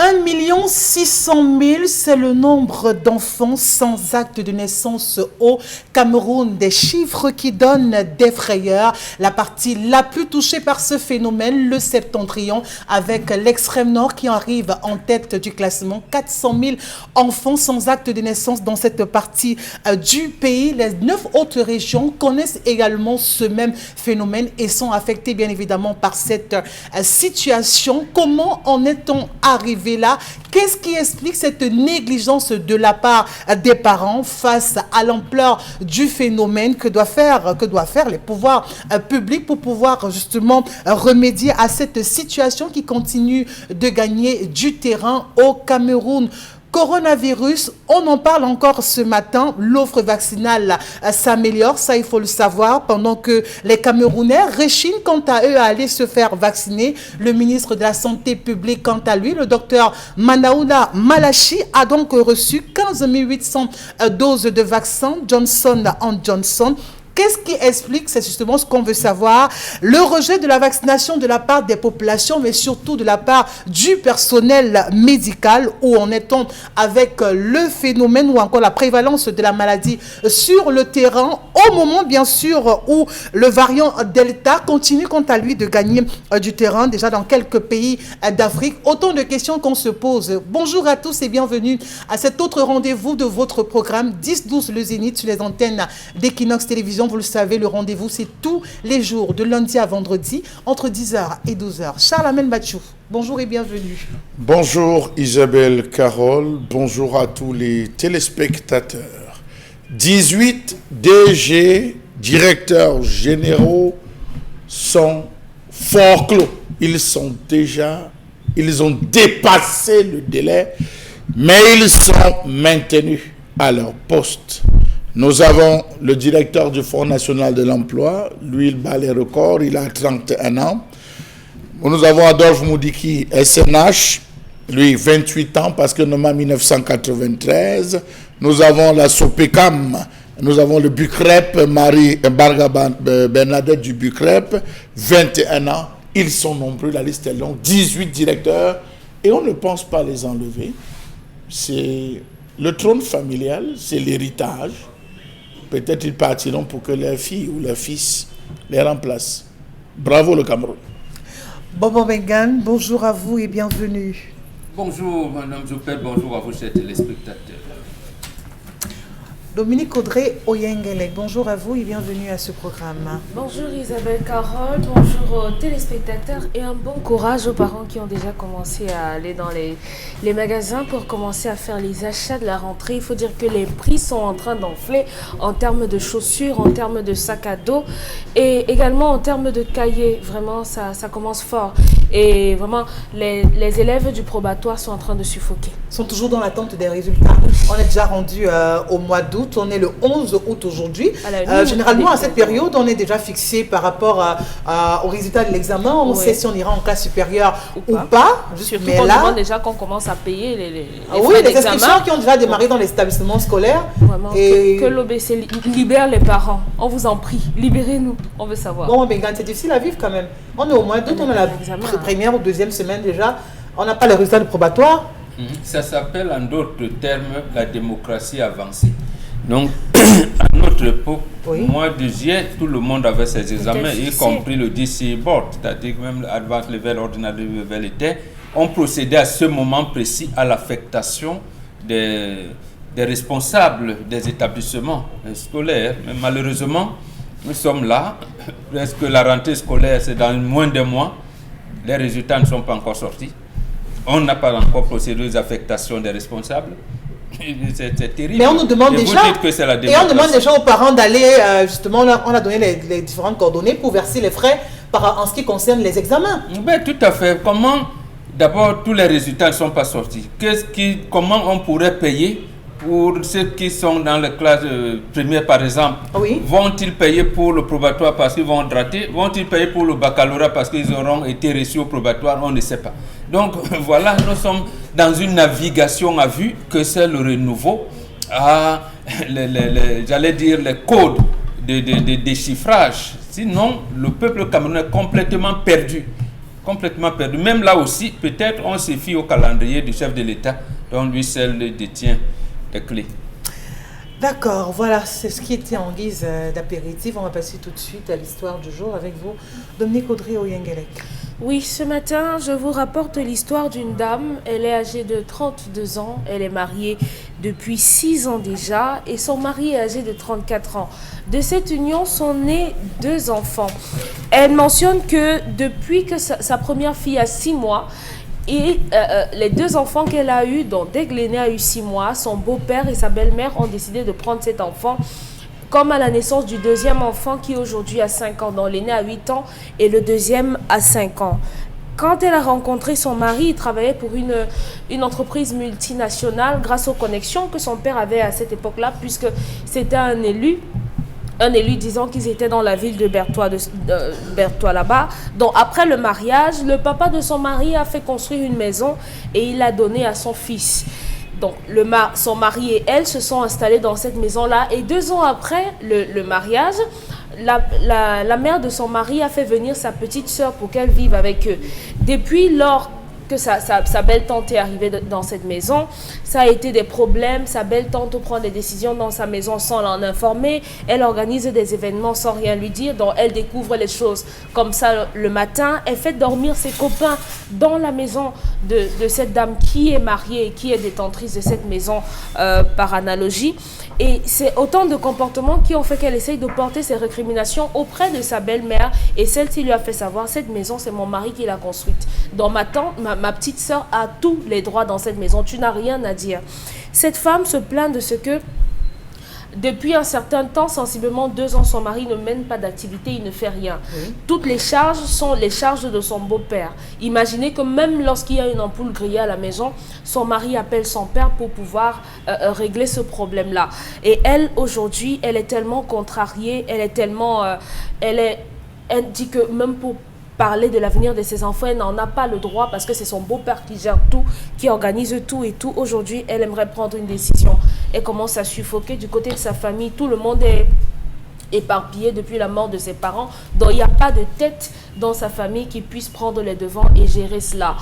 1 600 000, c'est le nombre d'enfants sans acte de naissance au Cameroun. Des chiffres qui donnent des frayeurs. La partie la plus touchée par ce phénomène, le septentrion, avec l'extrême nord qui arrive en tête du classement. 400 000 enfants sans acte de naissance dans cette partie du pays. Les 9 autres régions connaissent également ce même phénomène et sont affectées bien évidemment par cette situation. Comment en est-on arrivé là? Qu'est-ce qui explique cette négligence de la part des parents face à l'ampleur du phénomène? Que doivent faire les pouvoirs publics pour pouvoir justement remédier à cette situation qui continue de gagner du terrain au Cameroun? Coronavirus, on en parle encore ce matin. L'offre vaccinale s'améliore, ça il faut le savoir, pendant que les Camerounais réchignent quant à eux à aller se faire vacciner. Le ministre de la Santé publique, quant à lui, le docteur Manaouda Malachi, a donc reçu 15 800 doses de vaccin Johnson & Johnson. Qu'est-ce qui explique, c'est justement ce qu'on veut savoir, le rejet de la vaccination de la part des populations, mais surtout de la part du personnel médical? Où en est-on avec le phénomène ou encore la prévalence de la maladie sur le terrain, au moment bien sûr où le variant Delta continue quant à lui de gagner du terrain déjà dans quelques pays d'Afrique? Autant de questions qu'on se pose. Bonjour à tous et bienvenue à cet autre rendez-vous de votre programme 10-12 le Zénith sur les antennes d'Equinox Télévision. Vous le savez, le rendez-vous, c'est tous les jours, de lundi à vendredi, entre 10h et 12h. Charles Amel Bachou, bonjour et bienvenue. Bonjour Isabelle Carole, bonjour à tous les téléspectateurs. 18 DG, directeurs généraux, sont fort clos. Ils ont dépassé le délai, mais ils sont maintenus à leur poste. Nous avons le directeur du Fonds national de l'emploi, lui il bat les records, il a 31 ans. Nous avons Adolphe Moudiki, SNH, lui 28 ans parce que nommé en 1993. Nous avons la SOPECAM, nous avons le BUCREP, Marie Barga Bernadette du BUCREP, 21 ans. Ils sont nombreux, la liste est longue, 18 directeurs et on ne pense pas les enlever. C'est le trône familial, c'est l'héritage. Peut-être ils partiront pour que leur fille ou leur fils les remplace. Bravo le Cameroun. Bobo Bengan, bonjour à vous et bienvenue. Bonjour Madame Zoupel, bonjour à vous chers téléspectateurs. Dominique Audrey Oyengele, bonjour à vous et bienvenue à ce programme. Bonjour Isabelle Carole, bonjour aux téléspectateurs et un bon courage aux parents qui ont déjà commencé à aller dans les magasins pour commencer à faire les achats de la rentrée. Il faut dire que les prix sont en train d'enfler en termes de chaussures, en termes de sacs à dos et également en termes de cahiers. Vraiment, ça commence fort. Et vraiment, les élèves du probatoire sont en train de suffoquer. Ils sont toujours dans l'attente des résultats. On est déjà rendu au mois d'août. On est le 11 août aujourd'hui. Généralement, à cette période, on est déjà fixé par rapport au résultat de l'examen. On sait si on ira en classe supérieure ou pas. Surtout qu'on demande déjà qu'on commence à payer les frais d'examen. Les inscriptions qui ont déjà démarré dans les établissements scolaires. Vraiment, que l'OBC libère les parents. On vous en prie, libérez-nous. On veut savoir. Bon, Bengan, c'est difficile à vivre quand même. On est au mois d'août, on a la première ou deuxième semaine déjà. On n'a pas les résultats du probatoire. Ça s'appelle en d'autres termes la démocratie avancée. Donc, à notre époque, mois de juillet, tout le monde avait ses examens, y compris le DC Board, c'est-à-dire même l'Advanced Level, Ordinary Level était. On procédait à ce moment précis à l'affectation des responsables des établissements scolaires. Mais malheureusement, nous sommes là, presque la rentrée scolaire, c'est dans moins d'un mois. Les résultats ne sont pas encore sortis. On n'a pas encore procédé aux affectations des responsables. C'est terrible. Mais on nous demande déjà, et on demande déjà aux parents d'aller, justement, on a donné les différentes coordonnées pour verser les frais en ce qui concerne les examens. Ben, tout à fait. Comment, d'abord, tous les résultats ne sont pas sortis. Comment on pourrait payer pour ceux qui sont dans les classes premières, par exemple? Vont-ils payer pour le probatoire parce qu'ils vont rater? Vont-ils payer pour le baccalauréat parce qu'ils auront été reçus au probatoire? On ne sait pas. Donc voilà, nous sommes dans une navigation à vue que c'est le renouveau à, j'allais dire, les codes de déchiffrage. Sinon, le peuple camerounais est complètement perdu. complètement perdu. Même là aussi, peut-être on se fie au calendrier du chef de l'État, dont lui seul détient les clés. D'accord, voilà, c'est ce qui était en guise d'apéritif. On va passer tout de suite à l'histoire du jour avec vous, Dominique Audrey Oyengelek. Oui, ce matin, je vous rapporte l'histoire d'une dame. Elle est âgée de 32 ans. Elle est mariée depuis 6 ans déjà et son mari est âgé de 34 ans. De cette union sont nés 2 enfants. Elle mentionne que depuis que sa première fille a 6 mois, et les 2 enfants qu'elle a eus, dont dès que l'aîné a eu 6 mois, son beau-père et sa belle-mère ont décidé de prendre cet enfant comme à la naissance du 2e enfant qui aujourd'hui a 5 ans. Donc l'aîné a 8 ans et le 2e a 5 ans. Quand elle a rencontré son mari, il travaillait pour une entreprise multinationale grâce aux connexions que son père avait à cette époque-là, puisque c'était un élu disant qu'ils étaient dans la ville de Berthois là-bas. Donc après le mariage, le papa de son mari a fait construire une maison et il l'a donnée à son fils. Donc son mari et elle se sont installés dans cette maison-là et 2 ans après le mariage, la mère de son mari a fait venir sa petite sœur pour qu'elle vive avec eux. Depuis lors que sa belle-tante est arrivée dans cette maison, ça a été des problèmes. Sa belle-tante prend des décisions dans sa maison sans l'en informer. Elle organise des événements sans rien lui dire. Donc elle découvre les choses comme ça le matin. Elle fait dormir ses copains dans la maison de cette dame qui est mariée et qui est détentrice de cette maison par analogie. Et c'est autant de comportements qui ont fait qu'elle essaye de porter ses récriminations auprès de sa belle-mère. Et celle-ci lui a fait savoir, cette maison, c'est mon mari qui l'a construite. Donc ma petite sœur a tous les droits dans cette maison. Tu n'as rien à dire. Cette femme se plaint de ce que, depuis un certain temps, sensiblement 2 ans, son mari ne mène pas d'activité, il ne fait rien. Oui. Toutes les charges sont les charges de son beau-père. Imaginez que même lorsqu'il y a une ampoule grillée à la maison, son mari appelle son père pour pouvoir régler ce problème-là. Et elle, aujourd'hui, elle est tellement contrariée, elle dit que même pour parler de l'avenir de ses enfants, elle n'en a pas le droit parce que c'est son beau-père qui gère tout, qui organise tout et tout. Aujourd'hui, elle aimerait prendre une décision. Elle commence à suffoquer du côté de sa famille. Tout le monde est éparpillé depuis la mort de ses parents. Donc, il n'y a pas de tête dans sa famille qui puisse prendre les devants et gérer cela.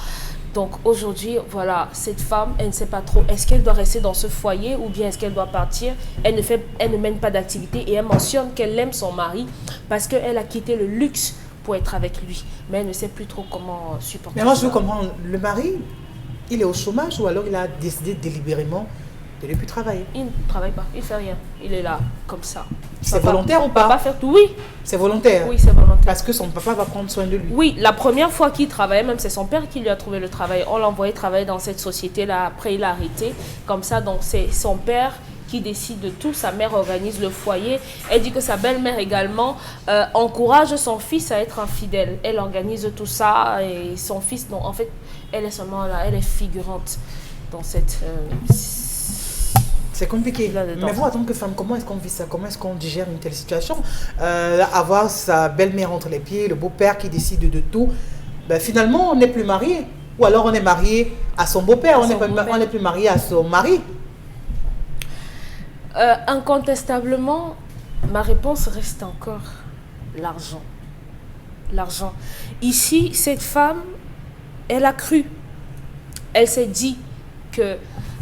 Donc, aujourd'hui, voilà, cette femme, elle ne sait pas trop. Est-ce qu'elle doit rester dans ce foyer ou bien est-ce qu'elle doit partir? Elle ne mène pas d'activité et elle mentionne qu'elle aime son mari parce qu'elle a quitté le luxe pour être avec lui. Mais elle ne sait plus trop comment supporter. Mais moi, je veux comprendre, le mari, il est au chômage ou alors il a décidé délibérément de ne plus travailler? Il ne travaille pas, il ne fait rien. Il est là, comme ça. C'est volontaire ou pas? Pas faire tout, oui. C'est volontaire? Oui, c'est volontaire. Parce que son papa va prendre soin de lui? Oui, la première fois qu'il travaillait, même c'est son père qui lui a trouvé le travail. On l'a envoyé travailler dans cette société-là. Après, il a arrêté. Comme ça, donc c'est son père qui décide de tout. Sa mère organise le foyer. Elle dit que sa belle-mère également encourage son fils à être infidèle. Elle organise tout ça et son fils, non, en fait, elle est seulement là, elle est figurante dans cette... C'est compliqué. Mais vous, en tant que femme, comment est-ce qu'on vit ça? Comment est-ce qu'on digère une telle situation? Avoir sa belle-mère entre les pieds, le beau-père qui décide de tout. Ben, finalement, on n'est plus marié. Ou alors on est marié à son beau-père, on n'est plus marié à son mari. Incontestablement, ma réponse reste encore l'argent. L'argent. Ici, cette femme, elle a cru. Elle s'est dit que,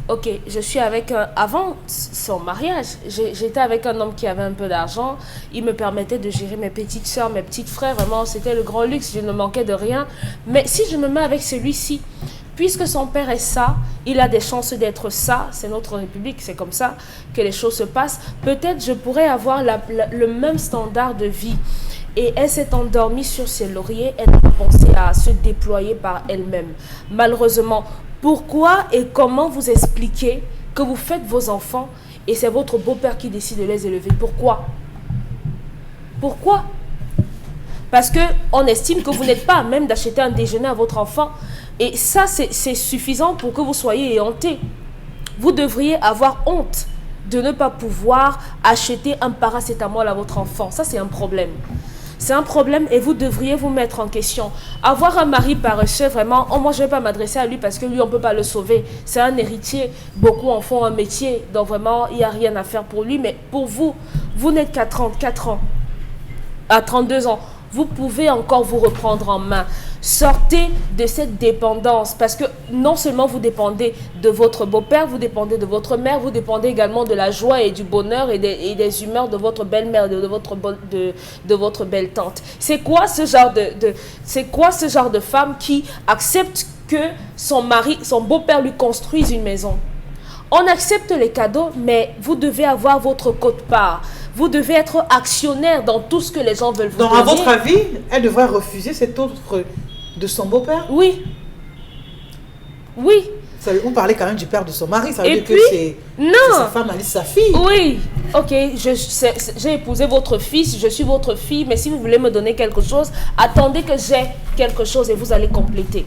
ok, je suis avec avant son mariage, j'étais avec un homme qui avait un peu d'argent. Il me permettait de gérer mes petites soeurs, mes petits frères. Vraiment, c'était le grand luxe. Je ne manquais de rien. Mais si je me mets avec celui-ci, puisque son père est ça, il a des chances d'être ça, c'est notre République, c'est comme ça que les choses se passent. Peut-être je pourrais avoir le même standard de vie. Et elle s'est endormie sur ses lauriers, elle n'a pas pensé à se déployer par elle-même. Malheureusement, pourquoi et comment vous expliquez que vous faites vos enfants et c'est votre beau-père qui décide de les élever? Pourquoi? Pourquoi? Parce qu'on estime que vous n'êtes pas à même d'acheter un déjeuner à votre enfant. Et ça, c'est suffisant pour que vous soyez éhonté. Vous devriez avoir honte de ne pas pouvoir acheter un paracétamol à votre enfant. Ça, c'est un problème. C'est un problème et vous devriez vous mettre en question. Avoir un mari paresseux, vraiment, moi je ne vais pas m'adresser à lui parce que lui, on ne peut pas le sauver. C'est un héritier. Beaucoup en font un métier. Donc vraiment, il n'y a rien à faire pour lui. Mais pour vous, vous n'êtes qu'à 34 ans, à 32 ans. vous pouvez encore vous reprendre en main. Sortez de cette dépendance parce que non seulement vous dépendez de votre beau-père, vous dépendez de votre mère, vous dépendez également de la joie et du bonheur et des humeurs de votre belle-mère, de votre belle-tante. C'est quoi ce genre de femme qui accepte que son mari, son beau-père lui construise une maison? On accepte les cadeaux, mais vous devez avoir votre quote-part. Vous devez être actionnaire dans tout ce que les gens veulent vous donner. Donc, à votre avis, elle devrait refuser cette offre de son beau-père? Oui. Oui. On parlait quand même du père de son mari. Ça veut dire puis, que c'est sa femme, elle est sa fille. Oui. Ok, j'ai épousé votre fils, je suis votre fille, mais si vous voulez me donner quelque chose, attendez que j'ai quelque chose et vous allez compléter.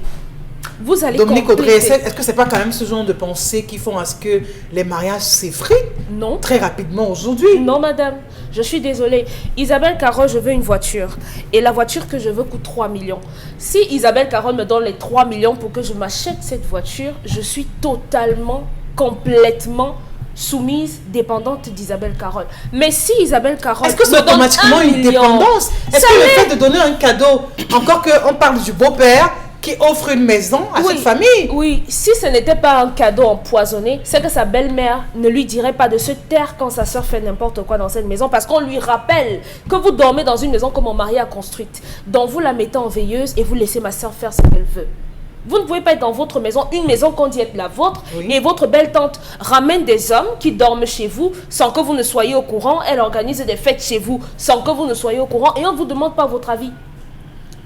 Vous allez Dominique Audrey, compléter. est-ce que c'est pas quand même ce genre de pensée qui font à ce que les mariages s'effritent Non. très rapidement aujourd'hui? Non, madame. Je suis désolée. Isabelle Carole, je veux une voiture. Et la voiture que je veux coûte 3 millions. Si Isabelle Carole me donne les 3 millions pour que je m'achète cette voiture, je suis totalement, complètement soumise, dépendante d'Isabelle Carole. Mais si Isabelle Carole est-ce que c'est automatiquement une dépendance? Est-ce que le fait de donner un cadeau, encore qu'on parle du beau-père, qui offre une maison à cette famille? Oui, si ce n'était pas un cadeau empoisonné, c'est que sa belle-mère ne lui dirait pas de se taire quand sa soeur fait n'importe quoi dans cette maison, parce qu'on lui rappelle que vous dormez dans une maison que mon mari a construite, dont vous la mettez en veilleuse et vous laissez ma soeur faire ce qu'elle veut. Vous ne pouvez pas être dans votre maison, une maison qu'on dit être la vôtre, et votre belle-tante ramène des hommes qui dorment chez vous sans que vous ne soyez au courant, elle organise des fêtes chez vous sans que vous ne soyez au courant, et on ne vous demande pas votre avis.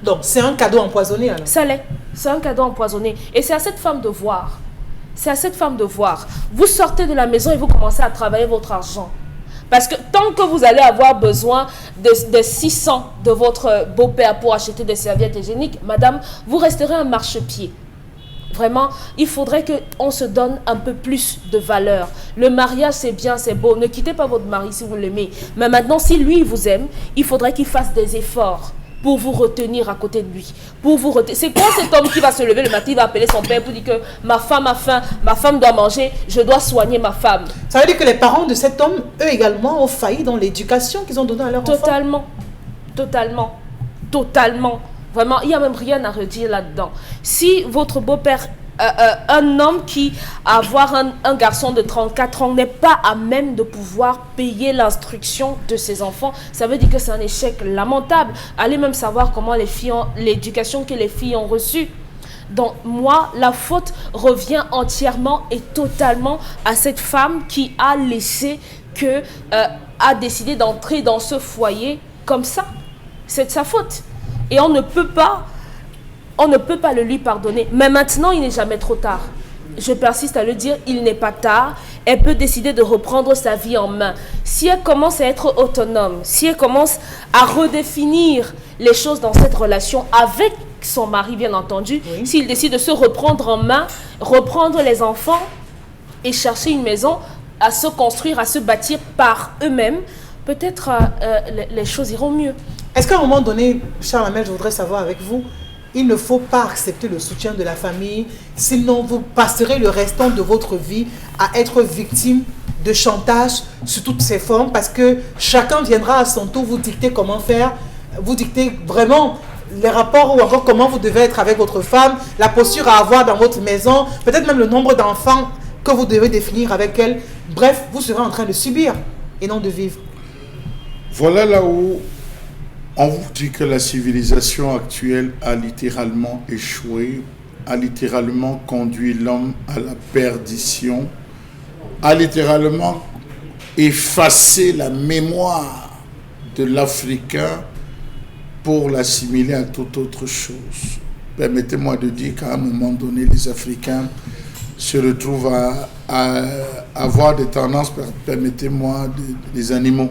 Donc, c'est un cadeau empoisonné alors? Ça l'est. C'est un cadeau empoisonné. Et c'est à cette femme de voir. C'est à cette femme de voir. Vous sortez de la maison et vous commencez à travailler votre argent. Parce que tant que vous allez avoir besoin de 600 de votre beau-père pour acheter des serviettes hygiéniques, madame, vous resterez un marchepied. Vraiment, il faudrait qu'on se donne un peu plus de valeur. Le mariage, c'est bien, c'est beau. Ne quittez pas votre mari si vous l'aimez. Mais maintenant, si lui vous aime, il faudrait qu'il fasse des efforts pour vous retenir à côté de lui. C'est quoi cet homme qui va se lever le matin, il va appeler son père pour dire que ma femme a faim, ma femme doit manger, je dois soigner ma femme. Ça veut dire que les parents de cet homme, eux également, ont failli dans l'éducation qu'ils ont donnée à leur enfant? Totalement. Vraiment, il n'y a même rien à redire là-dedans. Si votre beau-père, un homme qui, avoir un garçon de 34 ans, n'est pas à même de pouvoir payer l'instruction de ses enfants, ça veut dire que c'est un échec lamentable. Allez même savoir comment l'éducation que les filles ont reçue. Donc moi, la faute revient entièrement et totalement à cette femme qui a a décidé d'entrer dans ce foyer comme ça. C'est de sa faute. Et on ne peut pas le lui pardonner. Mais maintenant, il n'est jamais trop tard. Je persiste à le dire, il n'est pas tard. Elle peut décider de reprendre sa vie en main. Si elle commence à être autonome, si elle commence à redéfinir les choses dans cette relation avec son mari, bien entendu, s'il décide de se reprendre en main, reprendre les enfants et chercher une maison, à se construire, à se bâtir par eux-mêmes, peut-être les choses iront mieux. Est-ce qu'à un moment donné, Charles Hamel, je voudrais savoir avec vous, il ne faut pas accepter le soutien de la famille, sinon vous passerez le restant de votre vie à être victime de chantage sous toutes ses formes, parce que chacun viendra à son tour vous dicter comment faire, vous dicter vraiment les rapports ou encore comment vous devez être avec votre femme, la posture à avoir dans votre maison, peut-être même le nombre d'enfants que vous devez définir avec elle. Bref, vous serez en train de subir et non de vivre. Voilà là où on vous dit que la civilisation actuelle a littéralement échoué, a littéralement conduit l'homme à la perdition, a littéralement effacé la mémoire de l'Africain pour l'assimiler à toute autre chose. Permettez-moi de dire qu'à un moment donné, les Africains se retrouvent à avoir des tendances, permettez-moi, des animaux.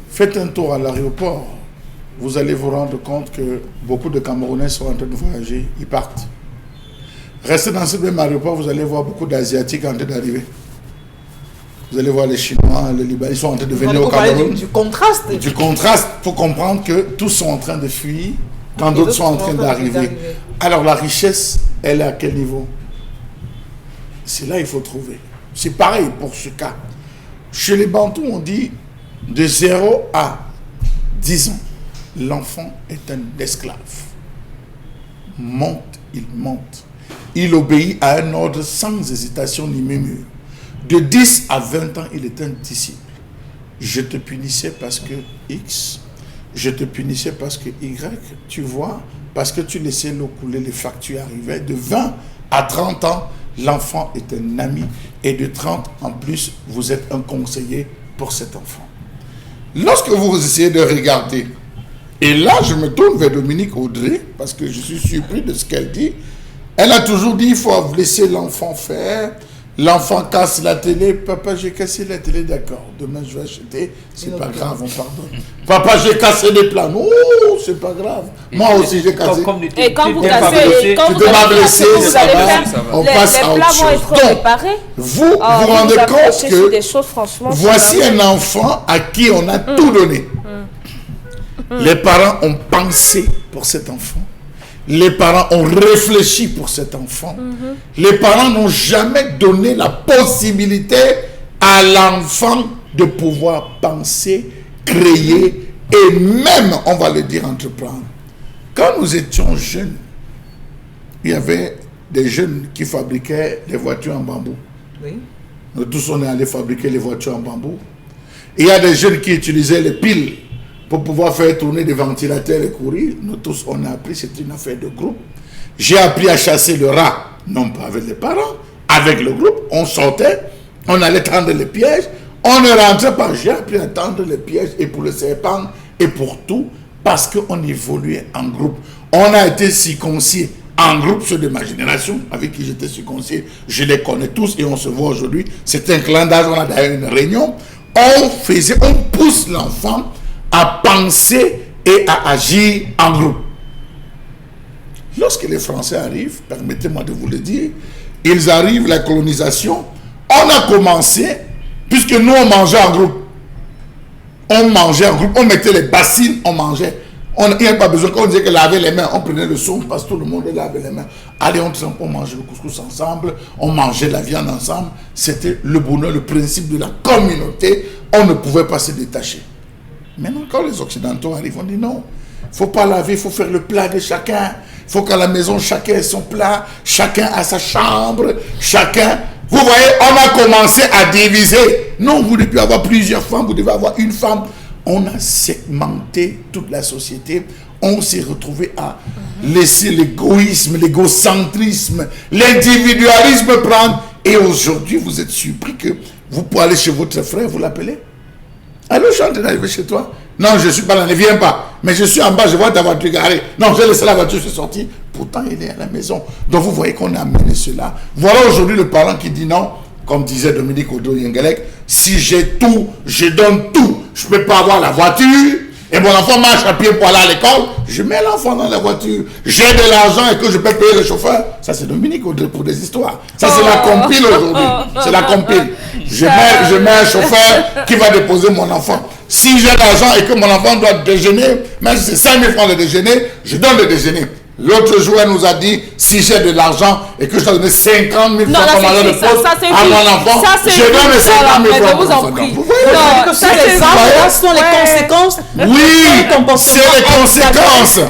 Faites un tour à l'aéroport. Vous allez vous rendre compte que beaucoup de Camerounais sont en train de voyager, ils partent. Restez dans ce même aéroport, vous allez voir beaucoup d'Asiatiques en train d'arriver. Vous allez voir les Chinois, les Libanais, ils sont en train de venir au Cameroun. Du contraste. Du contraste, pour comprendre que tous sont en train de fuir, quand d'autres sont en train d'arriver. Alors la richesse, elle est à quel niveau? C'est là qu'il faut trouver. C'est pareil pour ce cas. Chez les Bantous, on dit de 0 à 10 ans. l'enfant est un esclave. Monte, il monte. Il obéit à un ordre sans hésitation ni murmure. De 10 à 20 ans, il est un disciple. Je te punissais parce que X, je te punissais parce que Y, tu vois, parce que tu laissais l'eau couler, les factures arrivaient. De 20 à 30 ans, l'enfant est un ami. Et de 30 en plus, vous êtes un conseiller pour cet enfant. Lorsque vous essayez de regarder, et là je me tourne vers Dominique Audrey, parce que je suis surpris de ce qu'elle dit. Elle a toujours dit, il faut laisser l'enfant faire. L'enfant casse la télé. Papa, j'ai cassé la télé, d'accord. Demain, je vais acheter. C'est pas grave, on pardonne. Papa, j'ai cassé les plans. Oh, c'est pas grave. Moi aussi, j'ai cassé. Et quand vous cassez, quand vous allez faire, on passe à autre chose. Donc, vous vous rendez compte que voici un enfant à qui on a tout donné. Les parents ont pensé pour cet enfant. Les parents ont réfléchi pour cet enfant. Les parents n'ont jamais donné la possibilité à l'enfant de pouvoir penser, créer et même, on va le dire, entreprendre. Quand nous étions jeunes, il y avait des jeunes qui fabriquaient des voitures en bambou. Oui. Nous tous, on est allés fabriquer les voitures en bambou. Et il y a des jeunes qui utilisaient les piles pour pouvoir faire tourner des ventilateurs et courir. Nous tous, on a appris, c'est une affaire de groupe. J'ai appris à chasser le rat, non pas avec les parents, avec le groupe. On sortait, on allait tendre les pièges, on ne rentrait pas. J'ai appris à tendre les pièges et pour le serpent et pour tout, parce qu'on évoluait en groupe. On a été circoncis en groupe, ceux de ma génération, avec qui j'étais circoncis. Je les connais tous et on se voit aujourd'hui. C'est un clan d'âge, on a d'ailleurs une réunion. On pousse l'enfant à penser et à agir en groupe. Lorsque les Français arrivent, permettez-moi de vous le dire, ils arrivent, la colonisation, on a commencé, puisque nous on mangeait en groupe. On mangeait en groupe, on mettait les bassines, on mangeait. Il n'y avait pas besoin, quand on disait que laver les mains, on prenait le son, parce que tout le monde lavait les mains. Allez, on mangeait le couscous ensemble, on mangeait la viande ensemble. C'était le bonheur, le principe de la communauté. On ne pouvait pas se détacher. Maintenant, quand les Occidentaux arrivent, on dit non, il ne faut pas laver, il faut faire le plat de chacun. Il faut qu'à la maison, chacun ait son plat, chacun a sa chambre, chacun... Vous voyez, on a commencé à diviser. Non, vous devez avoir plusieurs femmes, vous devez avoir une femme. On a segmenté toute la société. On s'est retrouvé à laisser l'égoïsme, l'égocentrisme, l'individualisme prendre. Et aujourd'hui, vous êtes surpris que vous pouvez aller chez votre frère, vous l'appelez. Allô, je suis en train d'arriver chez toi. Non, je ne suis pas là, ne viens pas. Mais je suis en bas, je vois ta voiture garée. Non, j'ai laissé la voiture, je suis sorti. Pourtant, il est à la maison. Donc, vous voyez qu'on a amené cela. Voilà aujourd'hui le parent qui dit non, comme disait Dominique Odo-Yengelek, si j'ai tout, je donne tout. Je ne peux pas avoir la voiture. Et mon enfant marche à pied pour aller à l'école. Je mets l'enfant dans la voiture. J'ai de l'argent et que je peux payer le chauffeur. Ça, c'est Dominique Audrey pour des histoires. Ça, c'est la compile aujourd'hui. C'est la compile. Je mets un chauffeur qui va déposer mon enfant. Si j'ai de l'argent et que mon enfant doit déjeuner, même si c'est 5 000 francs de déjeuner, je donne le déjeuner. L'autre jour, elle nous a dit, si j'ai de l'argent et que je dois donner 50 000 francs comme argent de poste à mon enfant, je donne les 50 000 francs. Vous voyez que ça, sont les conséquences. Oui, c'est les conséquences.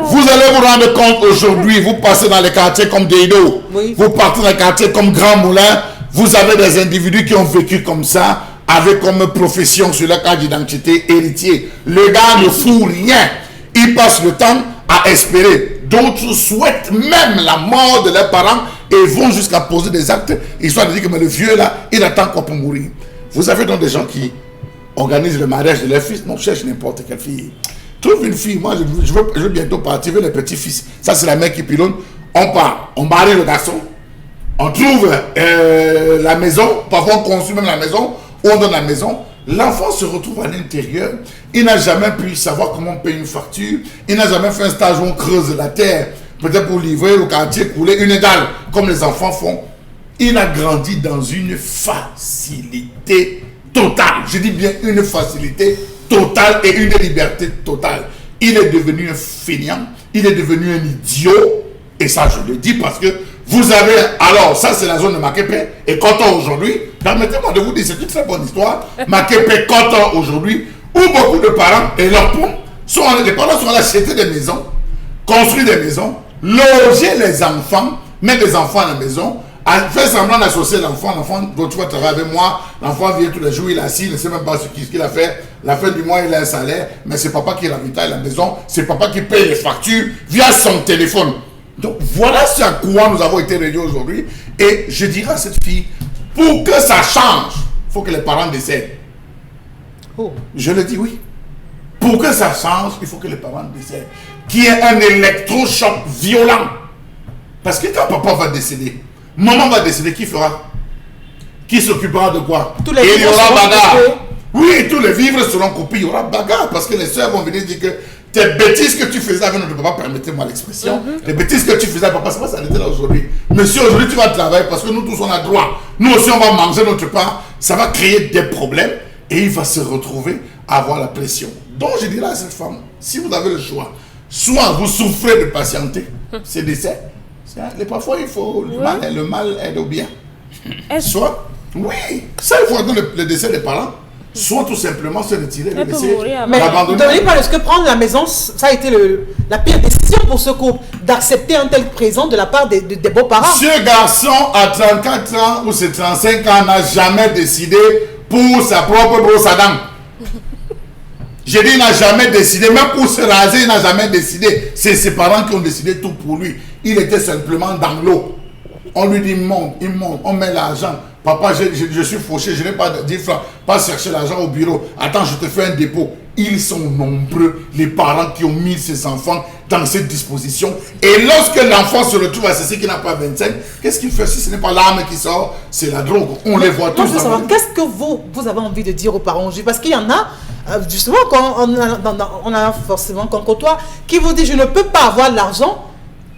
Vous allez vous rendre compte aujourd'hui, vous passez dans les quartiers comme Deido, vous partez dans les quartiers comme Grand Moulin, vous avez des individus qui ont vécu comme ça, avec comme profession sur leur carte d'identité héritier. Le gars ne fout rien. Il passe le temps à espérer. D'autres souhaitent même la mort de leurs parents et vont jusqu'à poser des actes, histoire de dire que mais le vieux là, il attend quoi pour mourir. Vous avez donc des gens qui organisent le mariage de leur fils. Non, cherche n'importe quelle fille. Trouve une fille. Moi, je veux bientôt partir avec les petits-fils. Ça, c'est la mère qui pilonne. On part, on marie le garçon, on trouve la maison, parfois on construit même la maison, ou on donne la maison. L'enfant se retrouve à l'intérieur. Il n'a jamais pu savoir comment on paye une facture. Il n'a jamais fait un stage où on creuse la terre, peut-être pour livrer le quartier, couler une étale, comme les enfants font. Il a grandi dans une facilité totale. Je dis bien une facilité totale et une liberté totale. Il est devenu un fainéant. Il est devenu un idiot. Et ça, je le dis parce que vous avez... Alors, ça, c'est la zone de Makepe et Koto aujourd'hui. Permettez-moi de vous dire, c'est une très bonne histoire. Makepe, Koto aujourd'hui, où beaucoup de parents et leurs ponts Les parents sont allés acheter des maisons, construire des maisons, loger les enfants, mettre les enfants à la maison, faire semblant d'associer l'enfant, tu vas travailler avec moi, l'enfant vient tous les jours, il est assis, il ne sait même pas ce qu'il a fait, la fin du mois il a un salaire, mais c'est papa qui ravitaille la maison, c'est papa qui paye les factures via son téléphone. Donc voilà ce à quoi nous avons été réunis aujourd'hui, et je dirais à cette fille, pour que ça change, il faut que les parents décèdent. Oh. Je le dis oui. Pour que ça change, il faut que les parents décèdent. Qu'il y ait un électrochoc violent. Parce que quand papa va décéder, maman va décéder, qui fera? Qui s'occupera de quoi? Tous les il y aura bagarre. Coupés. Oui, tous les vivres seront coupés, il y aura bagarre. Parce que les soeurs vont venir dire que tes bêtises que tu faisais avec notre papa, permettez-moi l'expression, les bêtises que tu faisais avec papa, ça va s'arrêter là aujourd'hui. Monsieur, aujourd'hui tu vas travailler parce que nous tous on a droit. Nous aussi on va manger notre pain. Ça va créer des problèmes et il va se retrouver à avoir la pression. Donc je dirais à cette femme, si vous avez le choix, soit vous souffrez de patienter, c'est décès. Parfois il faut le mal aide au bien. Soit, oui, ça il faut attendre le décès des parents. Soit tout simplement se retirer, le laisser, mais l'abandonner. ne pas ce que prendre la maison, ça a été la pire décision pour ce couple, d'accepter un tel présent de la part des beaux-parents. Ce garçon à 34 ans ou c'est 35 ans n'a jamais décidé pour sa propre brosse à dents. J'ai dit, il n'a jamais décidé, même pour se raser, il n'a jamais décidé. C'est ses parents qui ont décidé tout pour lui. Il était simplement dans l'eau. On lui dit, monte, on met l'argent. Papa, je suis fauché, je n'ai pas 10 francs. Pas chercher l'argent au bureau. Attends, je te fais un dépôt. Ils sont nombreux, les parents qui ont mis ses enfants dans cette disposition. Et lorsque l'enfant se retrouve à ceci qui n'a pas 25, qu'est-ce qu'il fait? Si ce n'est pas l'arme qui sort, c'est la drogue. On les voit tous. Moi, je veux savoir, qu'est-ce que vous avez envie de dire aux parents aujourd'hui? Parce qu'il y en a, justement, quand on a forcément qu'on côtoie, qui vous dit, je ne peux pas avoir de l'argent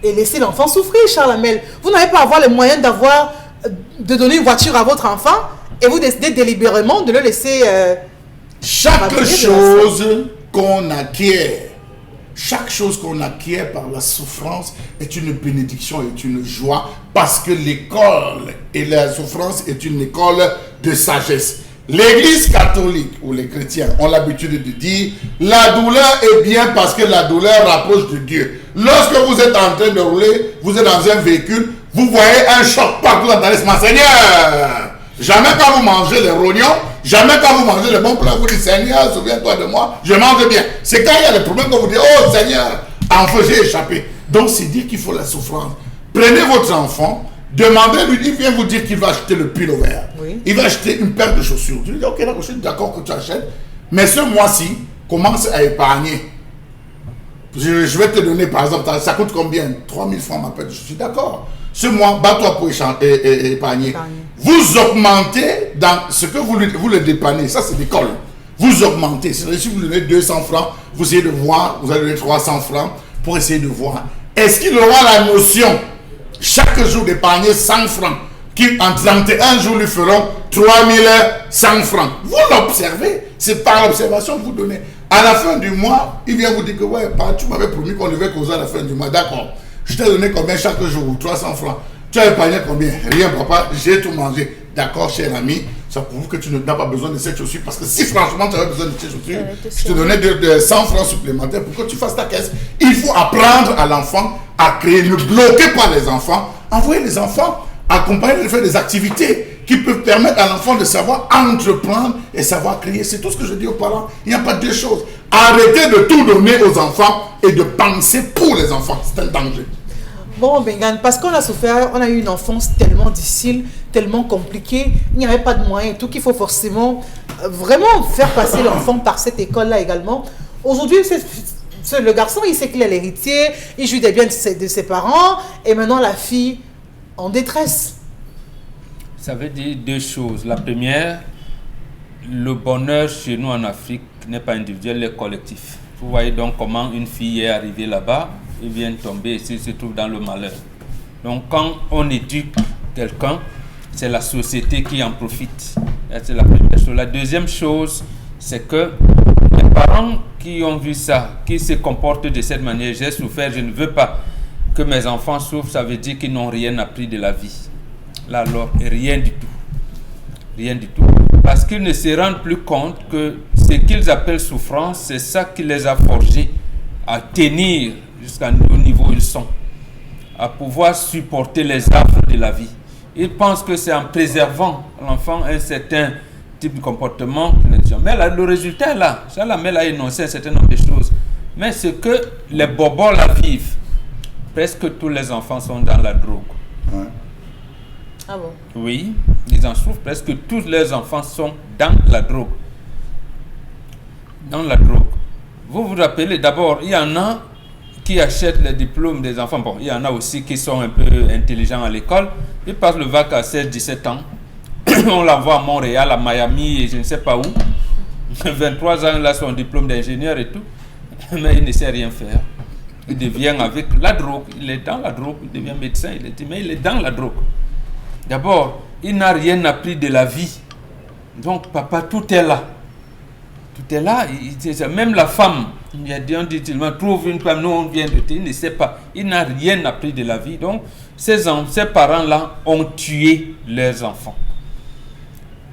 et laisser l'enfant souffrir, Charles Hamel. Vous n'avez pas avoir les moyens de donner une voiture à votre enfant et vous décidez délibérément de le laisser... Chaque chose qu'on acquiert par la souffrance est une bénédiction, est une joie, parce que l'école et la souffrance est une école de sagesse. L'Église catholique ou les chrétiens ont l'habitude de dire la douleur est bien parce que la douleur rapproche de Dieu. Lorsque vous êtes en train de rouler, vous êtes dans un véhicule, vous voyez un choc partout dans l'espace. Seigneur, jamais quand vous mangez les rognons, jamais quand vous mangez les bons plats, vous dites Seigneur, souviens-toi de moi, je mange bien. C'est quand il y a des problèmes que vous dites oh Seigneur, enfin j'ai échappé. Donc c'est dire qu'il faut la souffrance. Prenez votre enfant, demandez-lui, il vient vous dire qu'il va acheter le pull vert. Oui. Il va acheter une paire de chaussures. Tu lui dis ok, d'accord, je suis d'accord que tu achètes, mais ce mois-ci, commence à épargner. Je vais te donner par exemple, ça coûte combien? 3000 francs ma paire de chaussures. Je suis d'accord. Ce mois, bats-toi pour épargner. Vous augmentez dans ce que vous le dépannez. Ça, c'est l'école. Vous augmentez. C'est-à-dire, si vous donnez 200 francs, vous essayez de voir, vous allez donner 300 francs pour essayer de voir. Est-ce qu'il aura la notion, chaque jour, d'épargner 100 francs, qui en 31 jours lui feront 3100 francs? Vous l'observez. C'est par l'observation que vous donnez. À la fin du mois, il vient vous dire que, ouais, tu m'avais promis qu'on devait causer à la fin du mois. D'accord. Je t'ai donné combien chaque jour? 300 francs. Tu as épargné combien? Rien, papa, j'ai tout mangé. D'accord, cher ami, ça prouve que tu n'as pas besoin de cette chaussure. Parce que si franchement tu avais besoin de cette chaussure, je te donnais 100 francs supplémentaires pour que tu fasses ta caisse. Il faut apprendre à l'enfant à créer. Ne bloquez pas les enfants. Envoyez les enfants, accompagnez les faire des activités qui peuvent permettre à l'enfant de savoir entreprendre et savoir créer. C'est tout ce que je dis aux parents. Il n'y a pas deux choses. Arrêtez de tout donner aux enfants et de penser pour les enfants. C'est un danger. Bon, Bengan, parce qu'on a souffert, on a eu une enfance tellement difficile, tellement compliquée, il n'y avait pas de moyens et tout, qu'il faut forcément vraiment faire passer l'enfant par cette école-là également. Aujourd'hui, le garçon, il sait qu'il est l'héritier, il jouit des biens de ses parents, et maintenant la fille en détresse. Ça veut dire deux choses. La première, le bonheur chez nous en Afrique n'est pas individuel, il est collectif. Vous voyez donc comment une fille est arrivée là-bas, il vient tomber et se trouve dans le malheur. Donc quand on éduque quelqu'un, c'est la société qui en profite. C'est la première chose. La deuxième chose, c'est que les parents qui ont vu ça, qui se comportent de cette manière, j'ai souffert, je ne veux pas que mes enfants souffrent, ça veut dire qu'ils n'ont rien appris de la vie. Là alors, rien du tout. Rien du tout. Parce qu'ils ne se rendent plus compte que ce qu'ils appellent souffrance, c'est ça qui les a forgés à tenir jusqu'au niveau où ils sont, à pouvoir supporter les affres de la vie. Ils pensent que c'est en préservant l'enfant un certain type de comportement. Mais là, le résultat est là. Salamel a énoncé un certain nombre de choses. Mais ce que les bobos là vivent, presque tous les enfants sont dans la drogue. Ouais. Ah bon? Oui, ils en souffrent. Presque tous les enfants sont dans la drogue. Dans la drogue. Vous vous rappelez, d'abord, il y en a qui achètent les diplômes des enfants. Bon, il y en a aussi qui sont un peu intelligents à l'école. Ils passent le bac à 16-17 ans. On l'envoie à Montréal, à Miami et je ne sais pas où. 23 ans, il a son diplôme d'ingénieur et tout. Mais il ne sait rien faire. Il devient avec la drogue. Il est dans la drogue. Il devient médecin. Mais il est dans la drogue. D'abord, il n'a rien appris de la vie. Donc, papa, tout est là. Tout est là. Même la femme, on dit, trouve une femme, nous on vient de te, il ne sait pas. Il n'a rien appris de la vie. Donc, ces parents-là ont tué leurs enfants.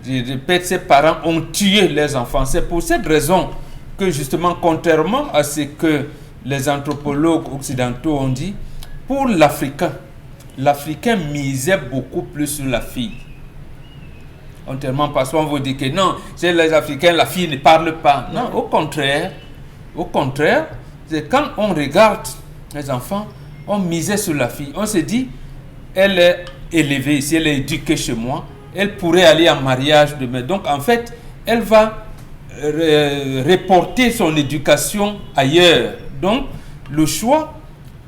Je répète, ces parents ont tué leurs enfants. C'est pour cette raison que, justement, contrairement à ce que les anthropologues occidentaux ont dit, pour l'Africain misait beaucoup plus sur la fille. Contrairement, parce qu'on vous dit que non, chez les Africains, la fille ne parle pas. Non, au contraire, c'est quand on regarde les enfants, on misait sur la fille. On se dit, elle est élevée ici, elle est éduquée chez moi, elle pourrait aller en mariage demain. Donc, en fait, elle va reporter son éducation ailleurs. Donc, le choix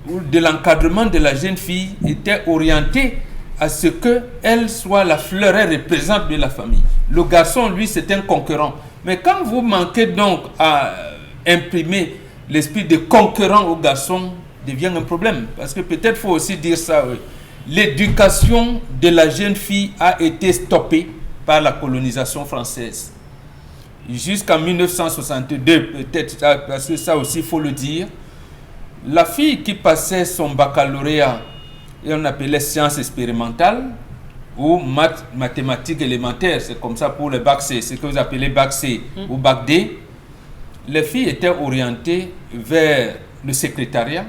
de l'encadrement de la jeune fille était orienté à ce qu'elle soit la fleur et représente de la famille. Le garçon, lui, c'est un concurrent. Mais quand vous manquez donc à imprimer l'esprit de concurrent au garçon, devient un problème. Parce que peut-être faut aussi dire ça, oui. L'éducation de la jeune fille a été stoppée par la colonisation française. Jusqu'en 1962, peut-être, parce que ça aussi, il faut le dire, la fille qui passait son baccalauréat, et on appelait sciences expérimentales, ou mathématiques élémentaires, c'est comme ça pour le bac C, ce que vous appelez bac C ou bac D, les filles étaient orientées vers le secrétariat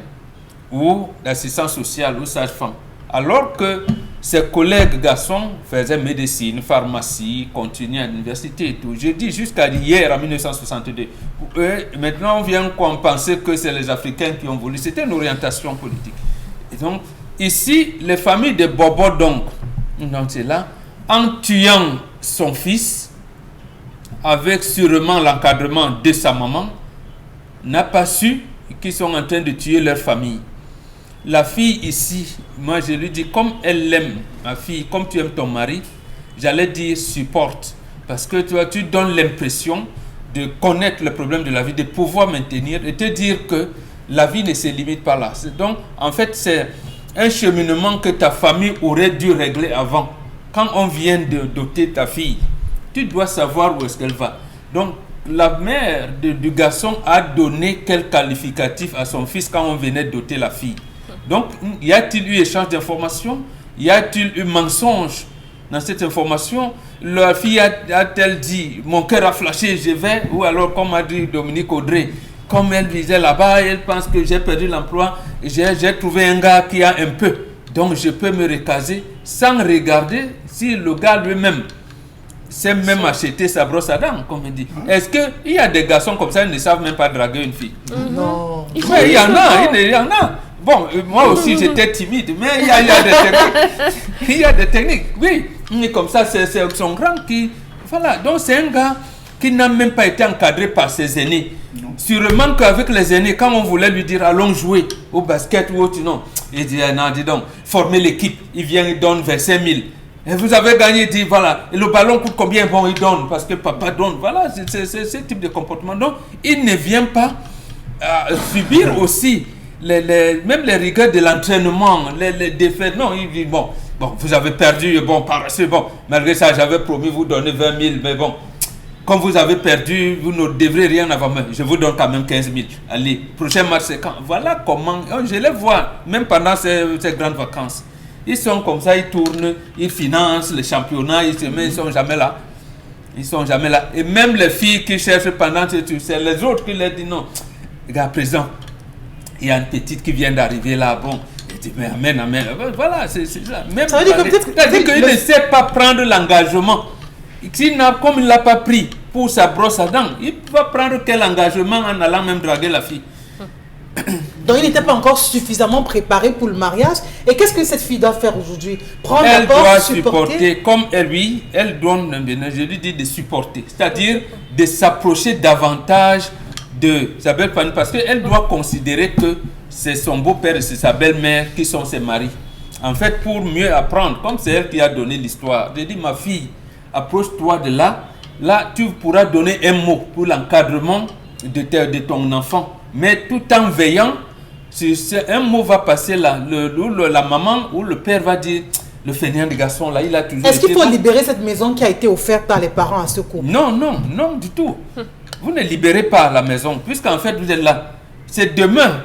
ou l'assistance sociale ou sage-femme. Alors que ses collègues garçons faisaient médecine, pharmacie, continuaient à l'université et tout. Je dis jusqu'à hier, en 1962. Maintenant, on vient penser que c'est les Africains qui ont voulu. C'était une orientation politique. Et donc, ici, les familles de Bobo, donc c'est là, en tuant son fils, avec sûrement l'encadrement de sa maman, n'a pas su qu'ils sont en train de tuer leur famille. La fille ici, moi je lui dis, comme elle l'aime, ma fille, comme tu aimes ton mari, j'allais dire supporte. Parce que tu donnes l'impression de connaître le problème de la vie, de pouvoir maintenir et te dire que la vie ne se limite pas là. Donc, en fait, c'est un cheminement que ta famille aurait dû régler avant. Quand on vient de doter ta fille, tu dois savoir où est-ce qu'elle va. Donc, la mère du garçon a donné quel qualificatif à son fils quand on venait doter la fille. Donc, y a-t-il eu échange d'informations? Y a-t-il eu mensonge dans cette information? La fille a-t-elle dit, mon cœur a flashé, je vais? Ou alors, comme a dit Dominique Audrey, comme elle disait là-bas, elle pense que j'ai perdu l'emploi, j'ai trouvé un gars qui a un peu, donc je peux me recaser sans regarder si le gars lui-même s'est même acheté sa brosse à dents, comme il dit. Est-ce qu'il y a des garçons comme ça, ils ne savent même pas draguer une fille? Non. Mais il y en a. Bon, moi aussi j'étais timide, mais il y a des techniques. Il y a des techniques, oui. Mais comme ça, c'est son grand qui... Voilà, donc c'est un gars qui n'a même pas été encadré par ses aînés. Non. Sûrement qu'avec les aînés, quand on voulait lui dire allons jouer au basket ou autre, non. Il dit, non, dis donc, former l'équipe. Il vient, il donne 25 000. Et vous avez gagné, il dit, voilà. Et le ballon coûte combien? Bon, il donne, parce que papa donne. Voilà, c'est ce type de comportement. Donc, il ne vient pas subir aussi même les rigueurs de l'entraînement, les défaites. Non, il dit, bon, vous avez perdu, bon, malgré ça, j'avais promis vous donner 20 000, mais bon, comme vous avez perdu, vous ne devrez rien avoir, mais je vous donne quand même 15 000. Allez, prochain match, c'est quand? Voilà comment, je les vois, même pendant ces grandes vacances. Ils sont comme ça, ils tournent, ils financent les championnats, ils ne sont jamais là. Ils sont jamais là. Et même les filles qui cherchent pendant que c'est les autres qui leur disent non. Regarde, présent, il y a une petite qui vient d'arriver là, bon. Il dit, mais amen. Voilà, c'est ça. Même, ça veut dire que peut-être... C'est-à-dire qu'il ne sait pas prendre l'engagement. Comme il ne l'a pas pris pour sa brosse à dents, il va prendre quel engagement en allant même draguer la fille? Donc il n'était pas encore suffisamment préparé pour le mariage. Et qu'est-ce que cette fille doit faire aujourd'hui? Prendre Elle d'abord, doit supporter, comme elle doit, je lui dis de supporter, c'est-à-dire de s'approcher davantage de sa belle famille, parce qu'elle doit considérer que c'est son beau-père et c'est sa belle-mère qui sont ses maris. En fait, pour mieux apprendre, comme c'est elle qui a donné l'histoire, je dis, ma fille, approche-toi de là, tu pourras donner un mot pour l'encadrement de ton enfant. Mais tout en veillant, un mot va passer là, la maman ou le père va dire, le fainéant de garçon là, il a toujours... Est-ce qu'il faut libérer cette maison qui a été offerte par les parents à ce couple? Non, du tout. Vous ne libérez pas la maison, puisqu'en fait vous êtes là. C'est demain,